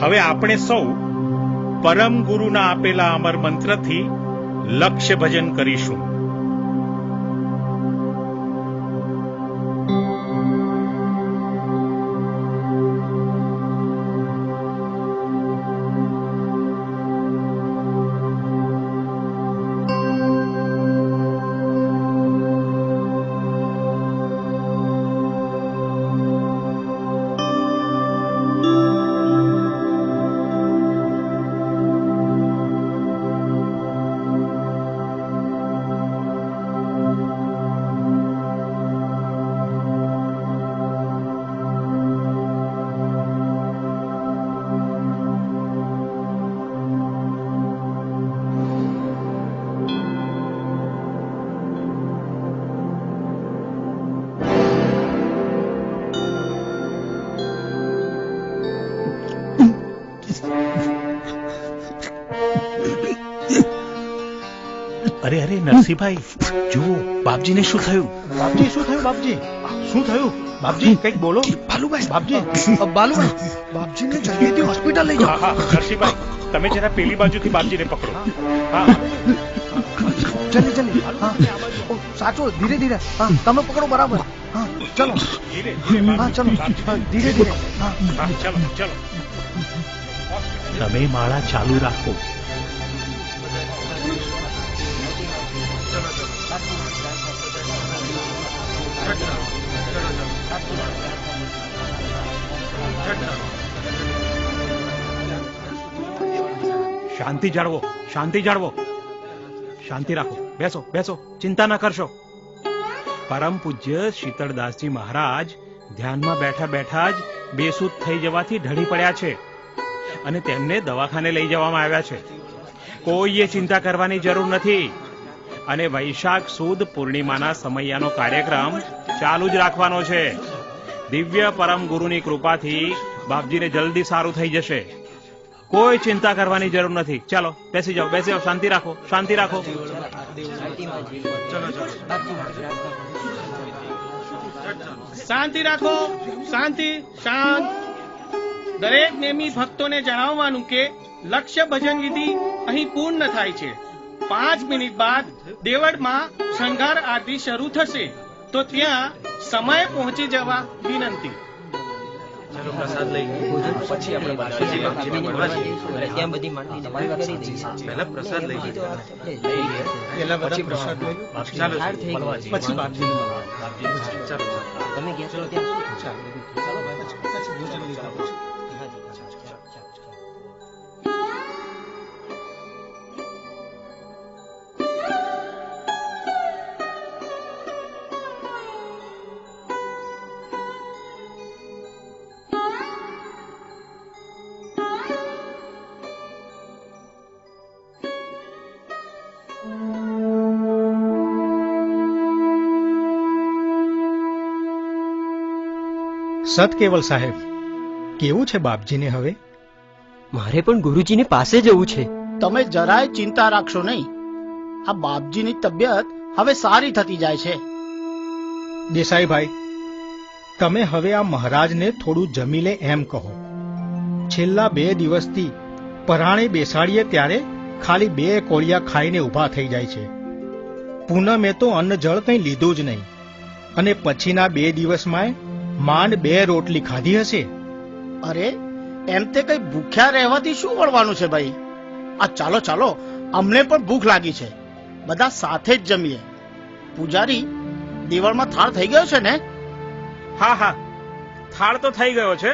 હવે આપણે સૌ પરમ ગુરુના આપેલા અમર મંત્રથી લક્ષ્ય ભજન કરીશું. અરે અરે નરસિંહભાઈ, જુઓ બાપજીને શું થયું? બાપજી શું થયું? બાપજી શું થયું? બાપજી કંઈક બોલો. બાલુભાઈ, બાપજી, બાલુભાઈ, બાપજીને જલ્દીથી હોસ્પિટલ લઈ જાઓ. હા હા નરસિંહભાઈ, તમે જરા પેલી બાજુથી બાપજીને પકડો. હા જલ્દી જલ્દી. હા સાચો, ધીરે ધીરે. હા તમે પકડો બરાબર. હા ચલો. હા ચલો ધીરે ધીરે. હા ચલો ચલો. તમે માળા ચાલુ રાખો. શાંતિ જાળવો, શાંતિ જાળવો, શાંતિ રાખો. બેસો બેસો, ચિંતા ન કરશો. પરમ પૂજ્ય શીતળદાસજી મહારાજ ધ્યાનમાં બેઠા બેઠા જ બેસુધ થઈ જવાથી ઢળી પડ્યા છે અને તેમને દવાખાને લઈ જવામાં આવ્યા છે. કોઈએ ચિંતા કરવાની જરૂર નથી અને વૈશાખ સુદ પૂર્ણિમાના સમયનો કાર્યક્રમ ચાલુ જ રાખવાનો છે. દિવ્ય પરમ ગુરુની કૃપાથી બાપજીને જલ્દી સારું થઈ જશે. કોઈ ચિંતા કરવાની જરૂર નથી. ચાલો બેસી જાઓ, બેસી જાઓ. શાંતિ રાખો, શાંતિ રાખો. શાંતિ રાખો, શાંતિ, શાંત. દરેક નેમી ભક્તોને જણાવવાનું કે લક્ષ્ય ભજન વિધિ અહીં પૂર્ણ થાય છે. 5 મિનિટ બાદ દેવળમાં શણગાર આરતી શરૂ થશે, તો ત્યાં સમય પહોંચી જવા વિનંતી. પ્રસાદ લઈ પછી આપણે ત્યાં બધી માંડવી કરી દઈશું. પહેલા પ્રસાદ લઈ પહેલા પછી પ્રસાદ લઈ ચાલો પછી બાપજી ચાલો તમે ગયા છો ત્યાં ચાલો પછી ભોજન લીધા પછી. સતકેવલ સાહેબ, કેવું છે બાપજીને હવે? મારે પણ ગુરુજીની પાસે જવું છે. તમે જરાય ચિંતા રાખશો નહીં. આ બાપજીની તબિયત હવે સારી થતી જાય છે. દેસાઈભાઈ, તમે હવે આ મહારાજને થોડું જમી લે એમ કહો. છેલ્લા 2 દિવસથી પરાણે બેસાડીએ ત્યારે ખાલી 2 કોળિયા ખાઈને ઊભા થઈ જાય છે. પૂનમે તો અન્ન જળ કંઈ લીધું જ નહીં અને પછીના 2 દિવસમાં માંડ 2 રોટલી ખાધી હશે. અરે એમ તે કઈ ભૂખ્યા રહેવાથી શું વળવાનું છે ભાઈ? આ ચાલો ચાલો, અમને પણ ભૂખ લાગી છે. બધા સાથે જ જમીએ. પૂજારી, દેવળમાં થાળ થઈ ગયો છે ને? હા હા, થાળ તો થઈ ગયો છે.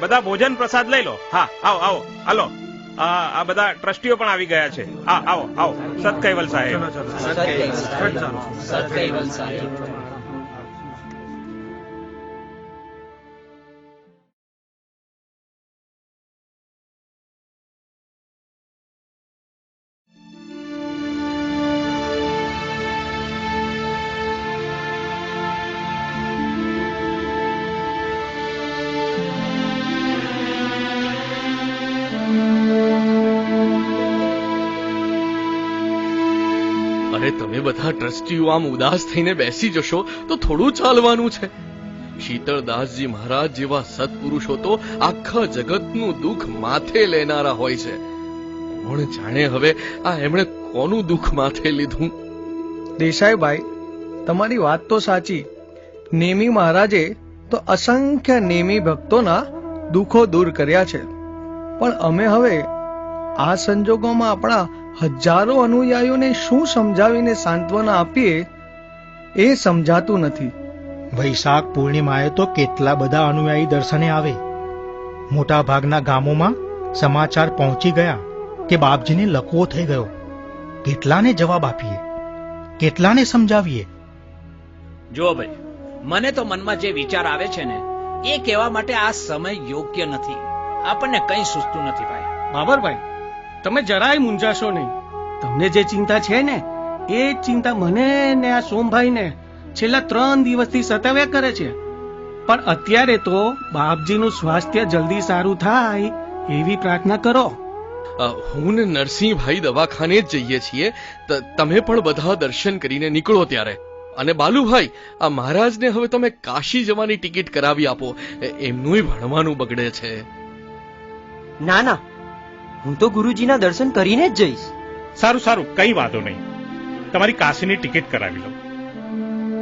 બધા ભોજન પ્રસાદ લઈ લો. હા આવો આવો, હાલો. આ બધા ટ્રસ્ટીઓ પણ આવી ગયા છે. હા આવો આવો. સતકૈવલ સાહેબ. સતકૈવલ સાહેબ. અરે તમે બધા ટ્રસ્ટીઓ આમ ઉદાસ થઈને બેસી જશો તો થોડું ચાલવાનું છે. શીતળદાસજી મહારાજ જેવા સત્પુરુષો તો આખા જગતનું દુઃખ માથે લેનારા હોય છે. કોણ જાણે હવે આ એમણે કોનું દુઃખ માથે લીધું? દેસાઈભાઈ, તમારી વાત તો સાચી. નેમી મહારાજે તો અસંખ્ય નેમી ભક્તોના દુઃખો દૂર કર્યા છે, પણ અમે હવે આ સંજોગોમાં આપણા હજારો અનુયાયીઓને શું સમજાવીને સાંત્વના આપીએ એ સમજાતું નથી. વૈશાખ પૂર્ણિમાએ તો કેટલા બધા અનુયાયી દર્શને આવે. મોટા ભાગના ગામોમાં સમાચાર પહોંચી ગયા કે બાપજીને લકવો થઈ ગયો. કેટલાને જવાબ આપીએ, કેટલાને સમજાવીએ? જો ભાઈ, મને તો મનમાં જે વિચાર આવે છે ને એ કહેવા માટે આ સમય યોગ્ય નથી. આપણને કંઈ સૂચતું નથી ભાઈ. બાબરભાઈ, તમે જરાય મૂંઝાશો નહીં. તમને જે ચિંતા છે ને એ ચિંતા મને ને આ સોમભાઈને છેલ્લા 3 દિવસથી સતાવ્યા કરે છે. પણ અત્યારે તો બાપજીનું સ્વાસ્થ્ય જલ્દી સારું થાય એવી પ્રાર્થના કરો. હું ને નરસિંહભાઈ દવાખાને જ જઈએ છીએ. તમે પણ બધા દર્શન કરીને નીકળો ત્યારે. અને બાલુભાઈ, આ મહારાજને હવે તમે કાશી જવાની ટિકિટ કરાવી આપો. એમનું ભણવાનું બગડે છે. ના ના, હું તો ગુરુજીના દર્શન કરીને જ જઈશ. સારું સારું, કઈ વાંધો નહીં. તમારી કાશીની ટિકિટ કરાવી લો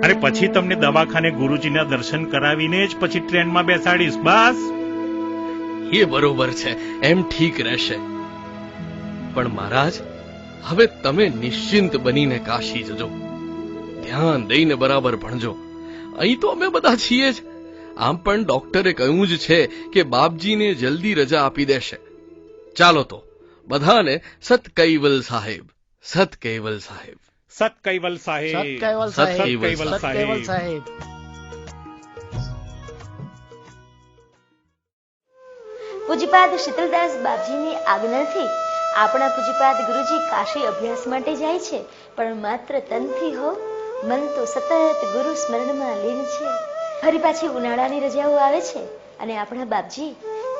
અને પછી તમને દવાખાને ગુરુજીના દર્શન કરાવીને જ પછી ટ્રેનમાં બેસાડીશ. બસ એ બરોબર છે, એમ ઠીક રહેશે. પણ મહારાજ, હવે તમે નિશ્ચિંત બનીને કાશી જજો. ધ્યાન દઈને બરાબર ભણજો. અહીં તો અમે બધા છીએ જ. આમ પણ ડોક્ટરે કહ્યું જ છે કે બાપજીને જલ્દી રજા આપી દેશે. ચાલો તો બધાને સત કૈવલ સાહેબ, સત કૈવલ સાહેબ, સત કૈવલ સાહેબ, સત કૈવલ સાહેબ, સત કૈવલ સત કૈવલ સાહેબ. પૂજ્યપાદ શીતલદાસ બાપજીની આજ્ઞાથી આપણા પૂજ્યપાદ ગુરુજી કાશી અભ્યાસ માટે જાય છે, પણ માત્ર તનથી હો, મન તો સતત ગુરુ સ્મરણમાં લીન છે. ફરી પાછી ઉનાળાની રજાઓ આવે છે અને આપણા બાપજી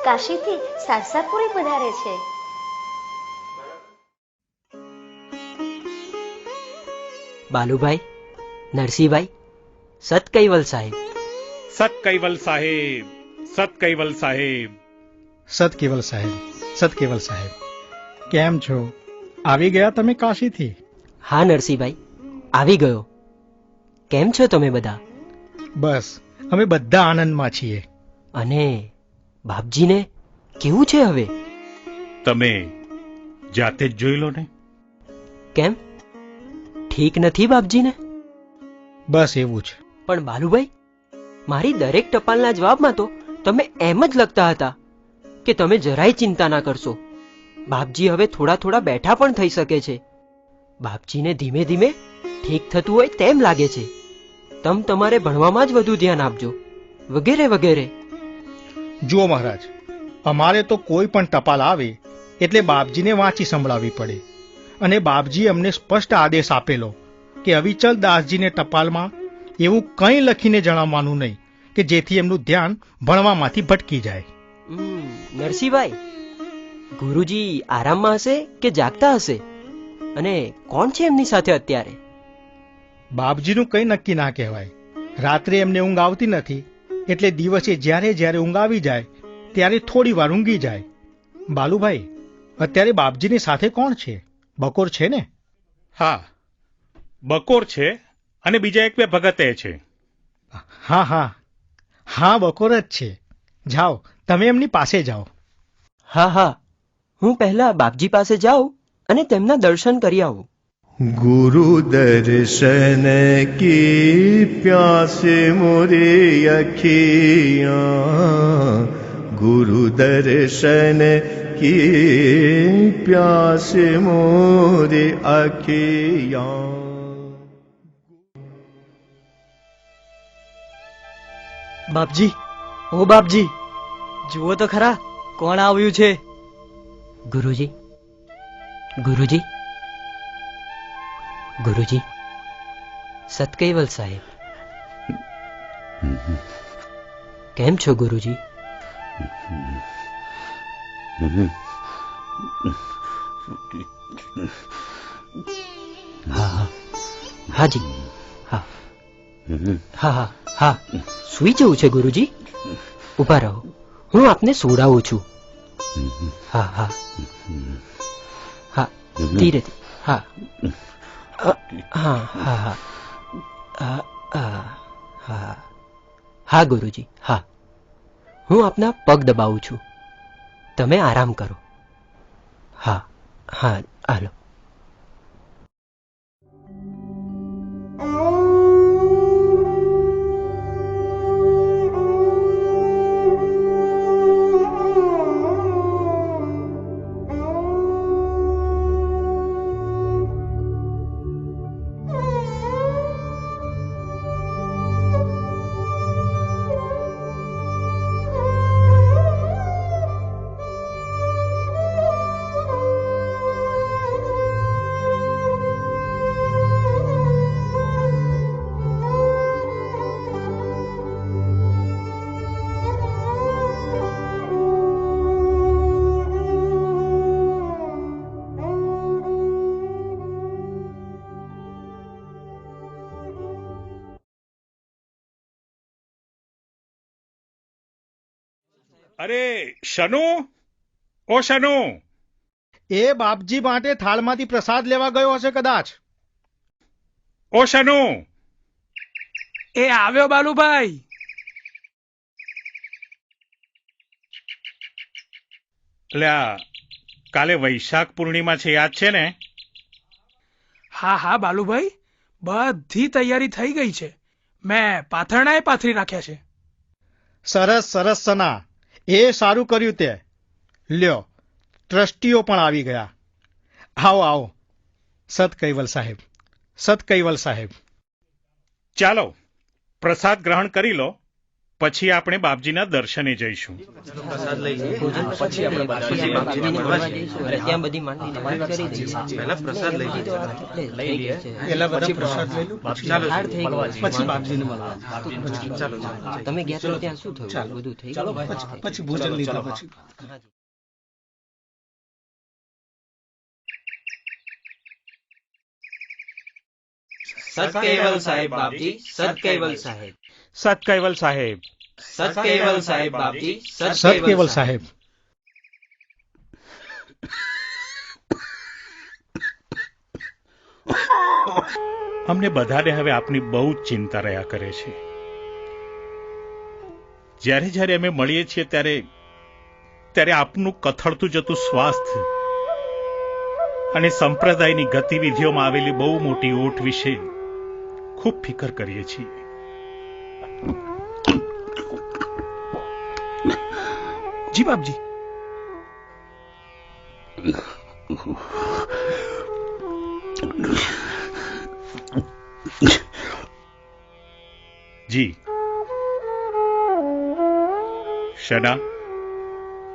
કાશીથી સારસાપુરી પધારે છે. બાલુભાઈ, નરસિંહભાઈ, સત કૈવલ સાહેબ, સત કૈવલ સાહેબ, સત કૈવલ સાહેબ, સત કેવલ સાહેબ, સત કેવલ સાહેબ. કેમ છો? આવી ગયા તમે કાશીથી? હા નરસિંહભાઈ, આવી ગયો. કેમ છો તમે બધા? બસ, અમે બધા આનંદમાં છીએ. અને બાપજીને કેવું છે હવે? તમે જાતે જ જોઈ લો ને. કેમ, ઠીક નથી બાપજીને? બસ એવું જ. પણ બાલુભાઈ, મારી દરેક ટપાલના જવાબમાં તો તમે એમ જ લખતા હતા કે તમે જરાય ચિંતા ના કરશો. બાપજી હવે થોડા થોડા બેઠા પણ થઈ શકે છે. બાપજીને ધીમે ધીમે ઠીક થતું હોય તેમ લાગે છે. તમારે ભણવામાં જ વધુ ધ્યાન આપજો, વગેરે વગેરે. જુઓ મહારાજ, અમારે તો કોઈ પણ ટપાલ આવે એટલે બાપજીને વાંચી સંભળાવવી પડે. અને બાપજીએ અમને સ્પષ્ટ આદેશ આપેલો કે અવિચલ દાસજીને ટપાલમાં એવું કંઈ લખીને જણાવવાનું નહીં કે જેથી એમનું ધ્યાન ભણવામાંથી ભટકી જાય. નરસિંહભાઈ, ગુરુજી આરામમાં હશે કે જાગતા હશે? અને કોણ છે એમની સાથે અત્યારે? બાપજીનું કંઈ નક્કી ના કહેવાય. રાત્રે એમને ઊંઘ આવતી નથી એટલે દિવસે જ્યારે જ્યારે ઊંઘ આવી જાય ત્યારે થોડી વાર ઊંઘી જાય. બાલુભાઈ, અત્યારે બાપજીની સાથે કોણ છે? બકોર છે ને? હા, બકોર છે અને બીજા એક બે ભગતે છે. હા હા હા, બકોર જ છે. જાઓ, તમે એમની પાસે જાઓ. હા હા, હું પહેલા બાપજી પાસે જાઉં અને તેમના દર્શન કરી આવું. गुरु दर्शन की प्यास मोरे अखियाँ, गुरु दर्शन की प्यास मोरे अखियाँ. બાપજી, ઓ બાપજી, જુઓ તો ખરા કોણ આવ્યું છે. ગુરુજી, ગુરુજી, ગુરુજી, સતકૈવલ સાહેબ. કેમ છો ગુરુજી? હા હા હાજી, હા હા હા હા, સુઈ જવું છે ગુરુજી? ઉભા રહો, હું આપને સુવડાવું છું. હા હા હા, ધીરે હા હા હા હા હા હા ગુરુજી, હા. હું આપના પગ દબાવું છું, તમે આરામ કરો. હા હા, હાલો. અરે શનુ, ઓ શનુ, એ બાપજી માટે થાળમાંથી પ્રસાદ લેવા ગયો હશે કદાચ. ઓ શનુ. એ આવ્યો બાલુભાઈ. લ્યા, કાલે વૈશાખ પૂર્ણિમા છે, યાદ છે ને? હા હા બાલુભાઈ, બધી તૈયારી થઈ ગઈ છે. મેં પાથરણાએ પાથરી રાખ્યા છે. સરસ સરસ સના, એ સારું કર્યું તે. લ્યો, ટ્રસ્ટીઓ પણ આવી ગયા. આવો આવો. સત કૈવલ સાહેબ, સત કૈવલ સાહેબ. ચાલો પ્રસાદ ગ્રહણ કરી લો, પછી આપણે બાપજીના દર્શને જઈશું. તમે ગયા તો ત્યાં શું થયું? બધું થઈ ગયું પછી ભોજન લીધા પછી. સત કૈવલ સાહેબ બાપજી, સત કૈવલ સાહેબ. સત કૈવલ સાહેબ. સત કૈવલ સાહેબ બાપજી, સત કૈવલ સાહેબ. અમને બધાને હવે આપની બહુ જ ચિંતા રહ્યા કરે છે. જ્યારે જ્યારે અમે મળીએ છીએ ત્યારે આપનું કથળતું જતું સ્વાસ્થ્ય અને સંપ્રદાયની ગતિવિધિઓમાં આવેલી બહુ મોટી ઓટ વિશે ખૂબ ફિકર કરીએ છીએ. જી બાપજી. જી. શના,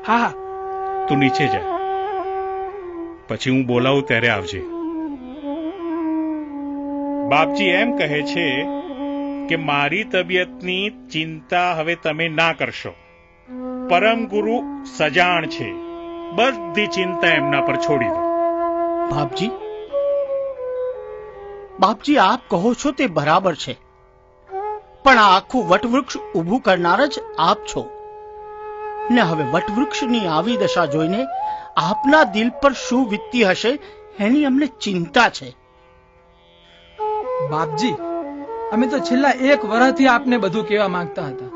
હા હા, તું નીચે જા, પછી હું બોલાવું ત્યારે આવજે. બાપજી એમ કહે છે કે મારી તબિયતની ચિંતા હવે તમે ના કરશો. પરમ ગુરુ સજાણ છે, બધી ચિંતા એમના પર છોડી દો. બાપજી, બાપજી આપ કહો છો તે બરાબર છે, પણ આ આખું વટવૃક્ષ ઊભું કરનાર જ આપ છો ને. હવે વટવૃક્ષની આવી દશા જોઈને આપના દિલ પર શું વીતતી હશે એની અમને ચિંતા છે. બાપજી, અમે તો છેલ્લા 1 વર્ષથી આપને બધું કહેવા માંગતા હતા,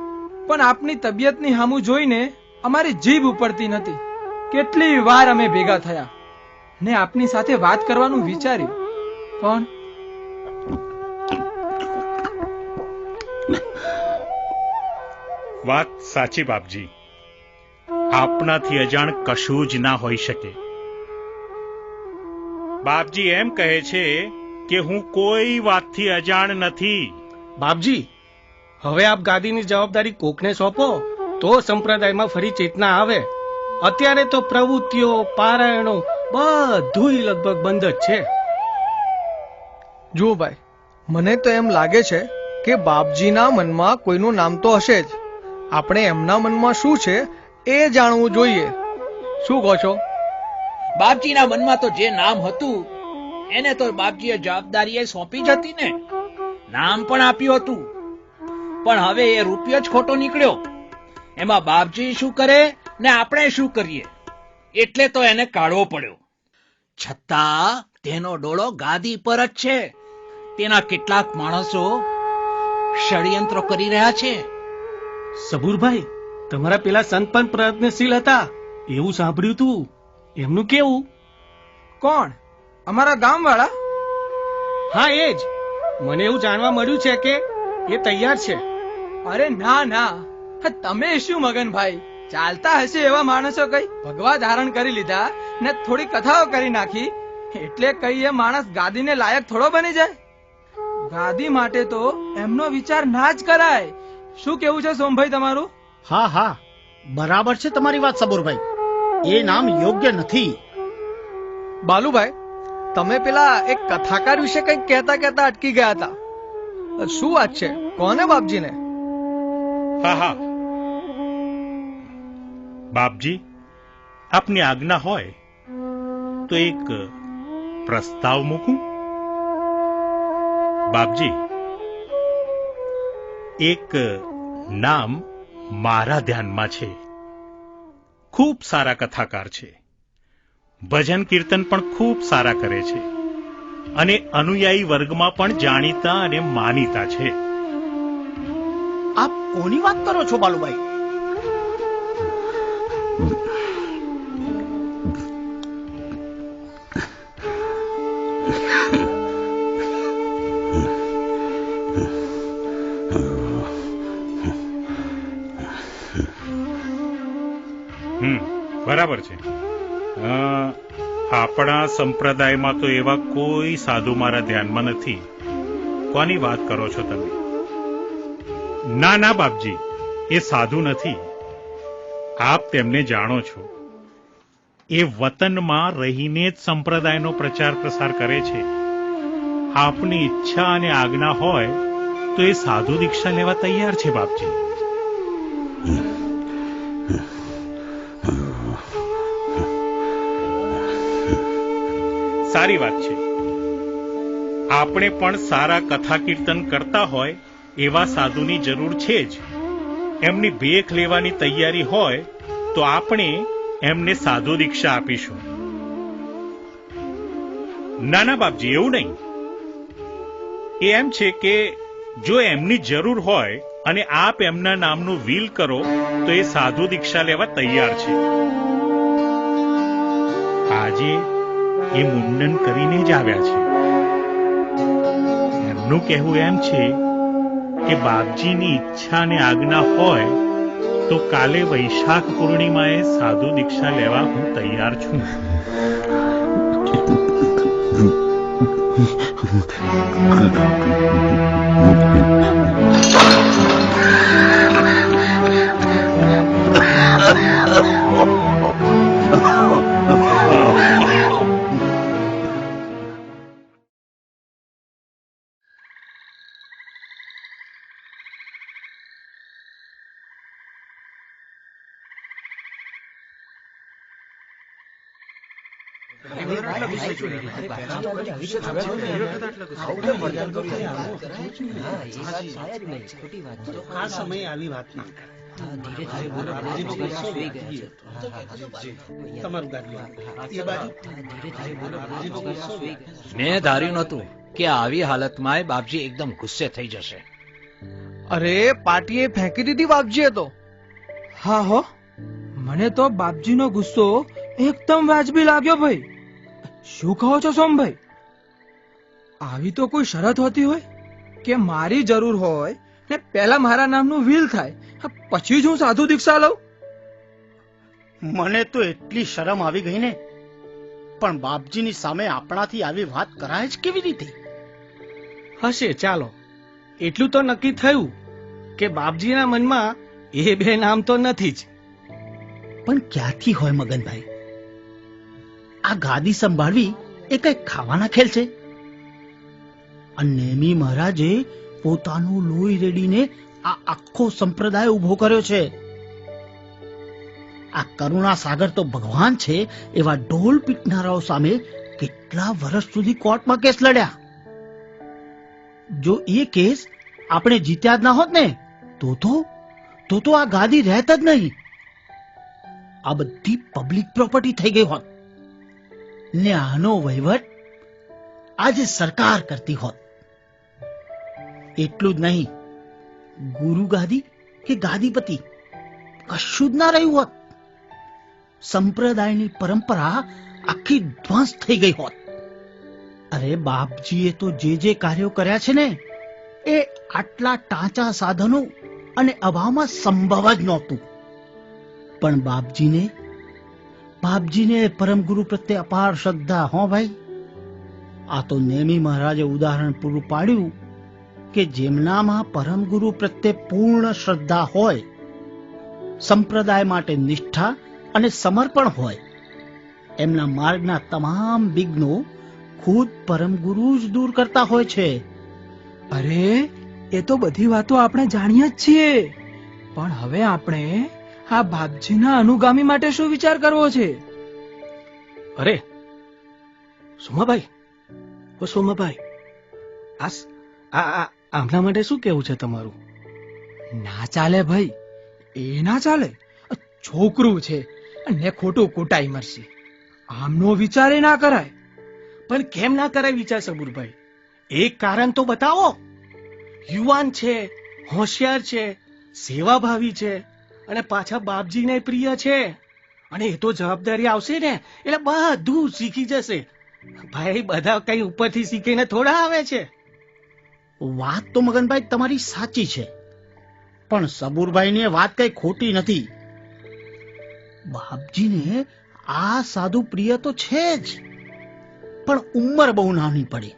પણ આપની તબિયતની સામું જોઈને અમારી જીભ ઉપડતી નથી. કેટલી વાર અમે ભેગા થયા ને આપની સાથે વાત કરવાનું વિચાર્યું, પણ વાત સાચી બાપજી, આપનાથી અજાણ કશું જ ના હોઈ શકે. બાપજી એમ કહે છે કે હું કોઈ વાતથી અજાણ નથી. બાપજી, હવે આપ ગાદીની જવાબદારી કોકને સોંપો તો સંપ્રદાયમાં ફરી ચેતના આવે. અત્યારે તો પ્રવૃત્તિઓ, પારાયણો બધું લગભગ બંધ જ છે. જુઓ ભાઈ, મને તો એમ લાગે છે કે બાપજીના મનમાં કોઈનું નામ તો હશે જ. આપણે એમના મનમાં શું છે એ જાણવું જોઈએ. શું કહો છો? બાપજીના મનમાં તો જે નામ હતું એને તો બાપજીએ જવાબદારી સોંપી જ હતી ને. નામ પણ આપ્યું હતું, પણ હવે એ રૂપિયો જ ખોટો નીકળ્યો. એમાં બાપજી શું કરે ને આપણે શું કરીએ, એટલે તો એને કાઢવો પડ્યો. છતાં તેનો ડોળો ગાદી પર જ છે. તેના કેટલાક માણસો ષડયંત્રો કરી રહ્યા છે. સબુરભાઈ, તમારા પેલા સંત પણ પ્રયત્નશીલ હતા એવું સાંભળ્યું તું, એમનું કેવું? કોણ? અમારા ગામવાળા? હા એ જ. મને એવું જાણવા મળ્યું છે કે એ તૈયાર છે. અરે ના ના, તમે શું મગનભાઈ, ચાલતા હશે એવા માણસો કઈ ભગવા ધારણ કરી લીધા ને થોડી કથાઓ કરી નાખી એટલે કઈ એ માણસ ગાદીને લાયક થોડો બની જાય? ગાદી માટે તો એમનો વિચાર ના જ કરાય. શું કેવું છે સોમભાઈ તમારું? હા હા, બરાબર છે તમારી વાત સબુરભાઈ, એ નામ યોગ્ય નથી. બાલુભાઈ, તમે પેલા એક કથાકાર વિશે કંઈક કહેતા કહેતા અટકી ગયા હતા. શું વાત છે? કોને બાપજીને? હા હા બાપજી, આપની આજ્ઞા હોય તો એક પ્રસ્તાવ મૂકું. બાપજી, એક નામ મારા ધ્યાનમાં છે. ખૂબ સારા કથાકાર છે, ભજન કીર્તન પણ ખૂબ સારા કરે છે અને અનુયાયી વર્ગમાં પણ જાણીતા અને માનીતા છે. આપ કોની વાત કરો છો બાલુભાઈ? બરાબર છે. આપણા સંપ્રદાયમાં તો એવા કોઈ સાધુ મારા ધ્યાનમાં નથી. કોની વાત કરો છો તમે? ના ના બાપજી, એ સાધુ નથી. આપ તેમને જાણો છો. એ વતનમાં રહીને જ સંપ્રદાયનો પ્રચાર પ્રસાર કરે છે. આપની ઈચ્છા અને આજ્ઞા હોય તો એ સાધુ દીક્ષા લેવા તૈયાર છે બાપજી. સારી વાત છે. આપણે પણ સારા કથા કીર્તન કરતા હોય એવા સાધુની જરૂર છે જ. એમની ભેખ લેવાની તૈયારી હોય તો આપણે એમને સાધુ દીક્ષા આપીશું. નાના બાપજી, એવું નહીં. એ એમ છે કે જો એમની જરૂર હોય અને આપ એમના નામનું વિલ કરો તો એ સાધુ દીક્ષા લેવા તૈયાર છે. આજે એ મુંડન કરીને જ આવ્યા છે. એમનું કહેવું એમ છે કે બાપજીની ઈચ્છા અને આજ્ઞા હોય તો કાલે વૈશાખ પૂર્ણિમાએ સાધુ દીક્ષા લેવા હું તૈયાર છું. આ સમયે આવી વાત ના મેં ધાર્યું નહોતું કે આવી હાલતમાં બાપજી એકદમ ગુસ્સે થઈ જશે. અરે પાટીએ ફેંકી દીધી બાપજીએ તો. હા હો, મને તો બાપજીનો ગુસ્સો એકદમ વાજબી લાગ્યો ભાઈ. શું કહો છો સોમભાઈ? આવી તો કોઈ શરત હોતી હોય કે મારી જરૂર હોય ને પહેલા મારા નામનું વિલ થાય પછી જ હું સાધુ દીક્ષા લઉં? મને તો એટલી શરમ આવી ગઈ ને, પણ બાપજીની સામે આપણાથી આવી વાત કરાય જ કેવી રીતે? હશે, ચાલો એટલું તો નક્કી થયું કે બાપજીના મનમાં એ બે નામ તો નથી જ. પણ ક્યાંથી હોય મગનભાઈ? આ ગાદી સંભાળવી એ કઈ ખાવાના ખેલ છે? નેમી મહારાજે પોતાનું લોહી રેડીને આ આખો સંપ્રદાય ઉભો કર્યો છે. આ કરુણા સાગર તો ભગવાન છે એવા ઢોલ પીટનારાઓ સામે કેટલા વર્ષ સુધી કોર્ટમાં કેસ લડ્યા. જો એ કેસ આપણે જીત્યા જ ના હોત ને તો આ ગાદી રહેત જ નહીં. આ બધી પબ્લિક પ્રોપર્ટી થઈ ગઈ હોત ને આનો વહીવટ આજે સરકાર કરતી હોત. એટલું જ નહીં, ગુરુ ગાદી કે ગાદીપતિ કશું જ ના રહ્યું હોત. સંપ્રદાયની પરંપરા આખી ધ્વંસ થઈ ગઈ હોત. અરે બાપજીએ તો જે કાર્યો કર્યા છે ને એ આટલા ટાંચા સાધનો અને અભાવમાં સંભવ જ નહોતું. પણ બાપજીને પરમ ગુરુ પ્રત્યે અપાર શ્રદ્ધા. હો ભાઈ, આ તો નેમી મહારાજે ઉદાહરણ પૂરું પાડ્યું કે જેમનામાં પરમ ગુરુ પ્રત્યે પૂર્ણ શ્રદ્ધા હોય, સંપ્રદાય માટે નિષ્ઠા અને સમર્પણ હોય, એમના માર્ગના તમામ વિઘ્નો ખુદ પરમ ગુરુ જ દૂર કરતા હોય છે. અરે એ તો બધી વાતો આપણે જાણીએ જ છીએ, પણ હવે આપણે આ બાપજીના અનુગામી માટે શું વિચાર કરવો છે? અરે સોમાભાઈ, ઓ સોમાભાઈ, આમના માટે શું કેવું છે તમારું? ના ચાલે ભાઈ, એ ના ચાલે. છોકરું છે, ને ખોટું કૂટાઈ મરશે. આમનો વિચાર એ ના કરાય. પણ કેમ ના કરાય વિચાર સબુરભાઈ? એક કારણ તો બતાવો. યુવાન છે, હોશિયાર છે, સેવાભાવી છે અને પાછા બાપજીને પ્રિય છે. અને એ તો જવાબદારી આવશે ને એટલે બધું શીખી જશે. ભાઈ બધા કઈ ઉપરથી શીખીને થોડા આવે છે. વાત તો મગનભાઈ તમારી સાચી છે, પણ સબુરભાઈની વાત કઈ ખોટી નથી. બાપજીને આ સાધુ પ્રિય તો છે જ, પણ ઉંમર બહુ નાની પડી.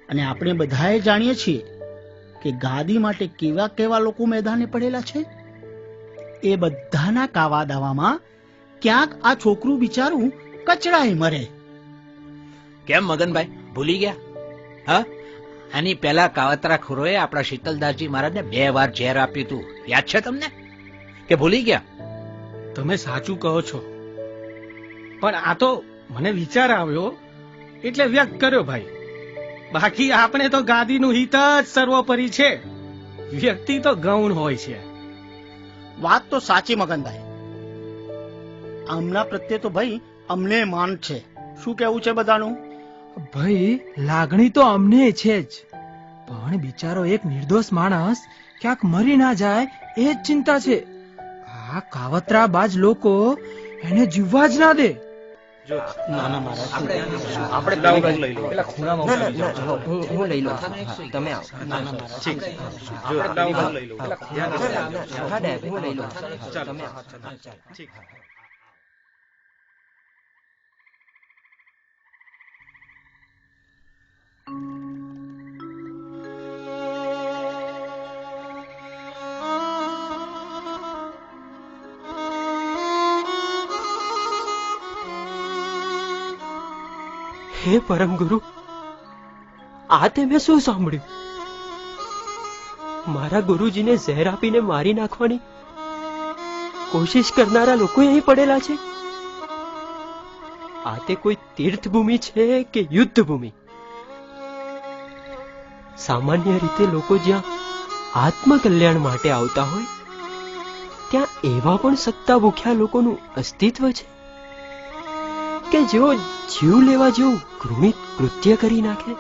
અને આપણે બધાએ જાણીએ છીએ કે ગાદી માટે કેવા કેવા લોકો મેદાને પડેલા છે. એ બધાના કાવા દાવામાં ક્યાંક આ છોકરું બિચારું કચડાય મરે. કેમ મગનભાઈ ભૂલી ગયા? હા, આની પહેલા કાવતરા ખોરોએ આપણા શીતલદાસજી મહારાજને 2 વાર ઝેર આપ્યું હતું. યાદ છે તમને કે ભૂલી ગયા? તમે સાચું કહો છો, પણ આ તો મને વિચાર આવ્યો એટલે વ્યક્ત કર્યો ભાઈ. બાકી આપણે તો ગાદીનું હિત જ સર્વોપરી છે, વ્યક્તિ તો ગૌણ હોય છે. વાત તો સાચી મગનભાઈ. આમના પ્રત્યે તો ભાઈ અમને માન છે. શું કેવું છે બધાનું? ભાઈ લાગણી તો અમને છે જ, પણ બિચારો એક નિર્દોષ માણસ ક્યાંક મરી ના જાય એ જ ચિંતા છે. આ કાવતરા બાજ લોકો એને જીવવા જ ના દે. હું લઈ લઉં. તમે આવો. હે પરમ ગુરુ, આ તે મેં શું સાંભળ્યું? મારા ગુરુજીને ઝેર આપીને મારી નાખવાની કોશિશ કરનારા લોકો અહીં પડેલા છે. આ તે કોઈ તીર્થભૂમિ છે કે યુદ્ધ ભૂમિ? સામાન્ય રીતે લોકો જ્યાં આત્મકલ્યાણ માટે આવતા હોય ત્યાં એવા પણ સત્તા ભૂખ્યા લોકોનું અસ્તિત્વ છે કે જેઓ જીવ લેવા જેવું ઘૃણિત કૃત્ય કરી નાખે.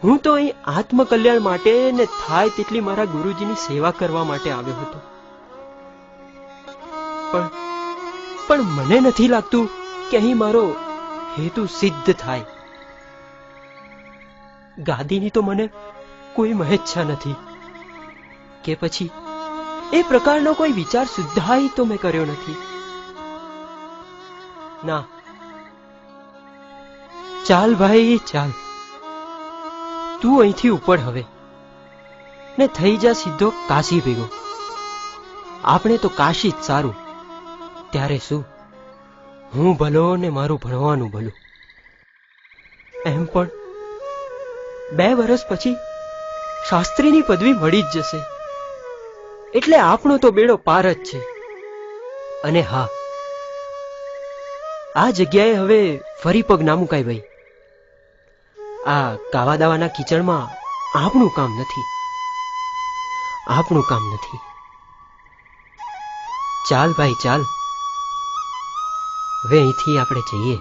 હું તો અહીં આત્મકલ્યાણ માટે ને થાય તેટલી મારા ગુરુજીની સેવા કરવા માટે આવ્યો હતો, પણ મને નથી લાગતું કે અહીં મારો હેતુ સિદ્ધ થાય. ગાદીની તો મને કોઈ મહેચ્છા નથી, કે પછી એ પ્રકારનો કોઈ વિચાર સુદ્ધાય તો મેં કર્યો નથી. ના, ચાલ ભાઈ ચાલ, તું અહીંથી ઉપડ હવે ને થઈ જા સીધો કાશી ભેગો. આપણે તો કાશી જ સારું. ત્યારે શું, હું ભલો ને મારું ભણવાનું ભલું. એમ પણ 2 વર્ષ પછી શાસ્ત્રીની પદવી મળી જ જશે, એટલે આપણો તો બેડો પાર જ છે. અને હા, આ જગ્યાએ હવે ફરી પગ ના મુકાય ભાઈ. આ કાવા દાવાના કીચડમાં આપણું કામ નથી, આપણું કામ નથી. ચાલ ભાઈ ચાલ, હવે અહીંથી આપણે જઈએ.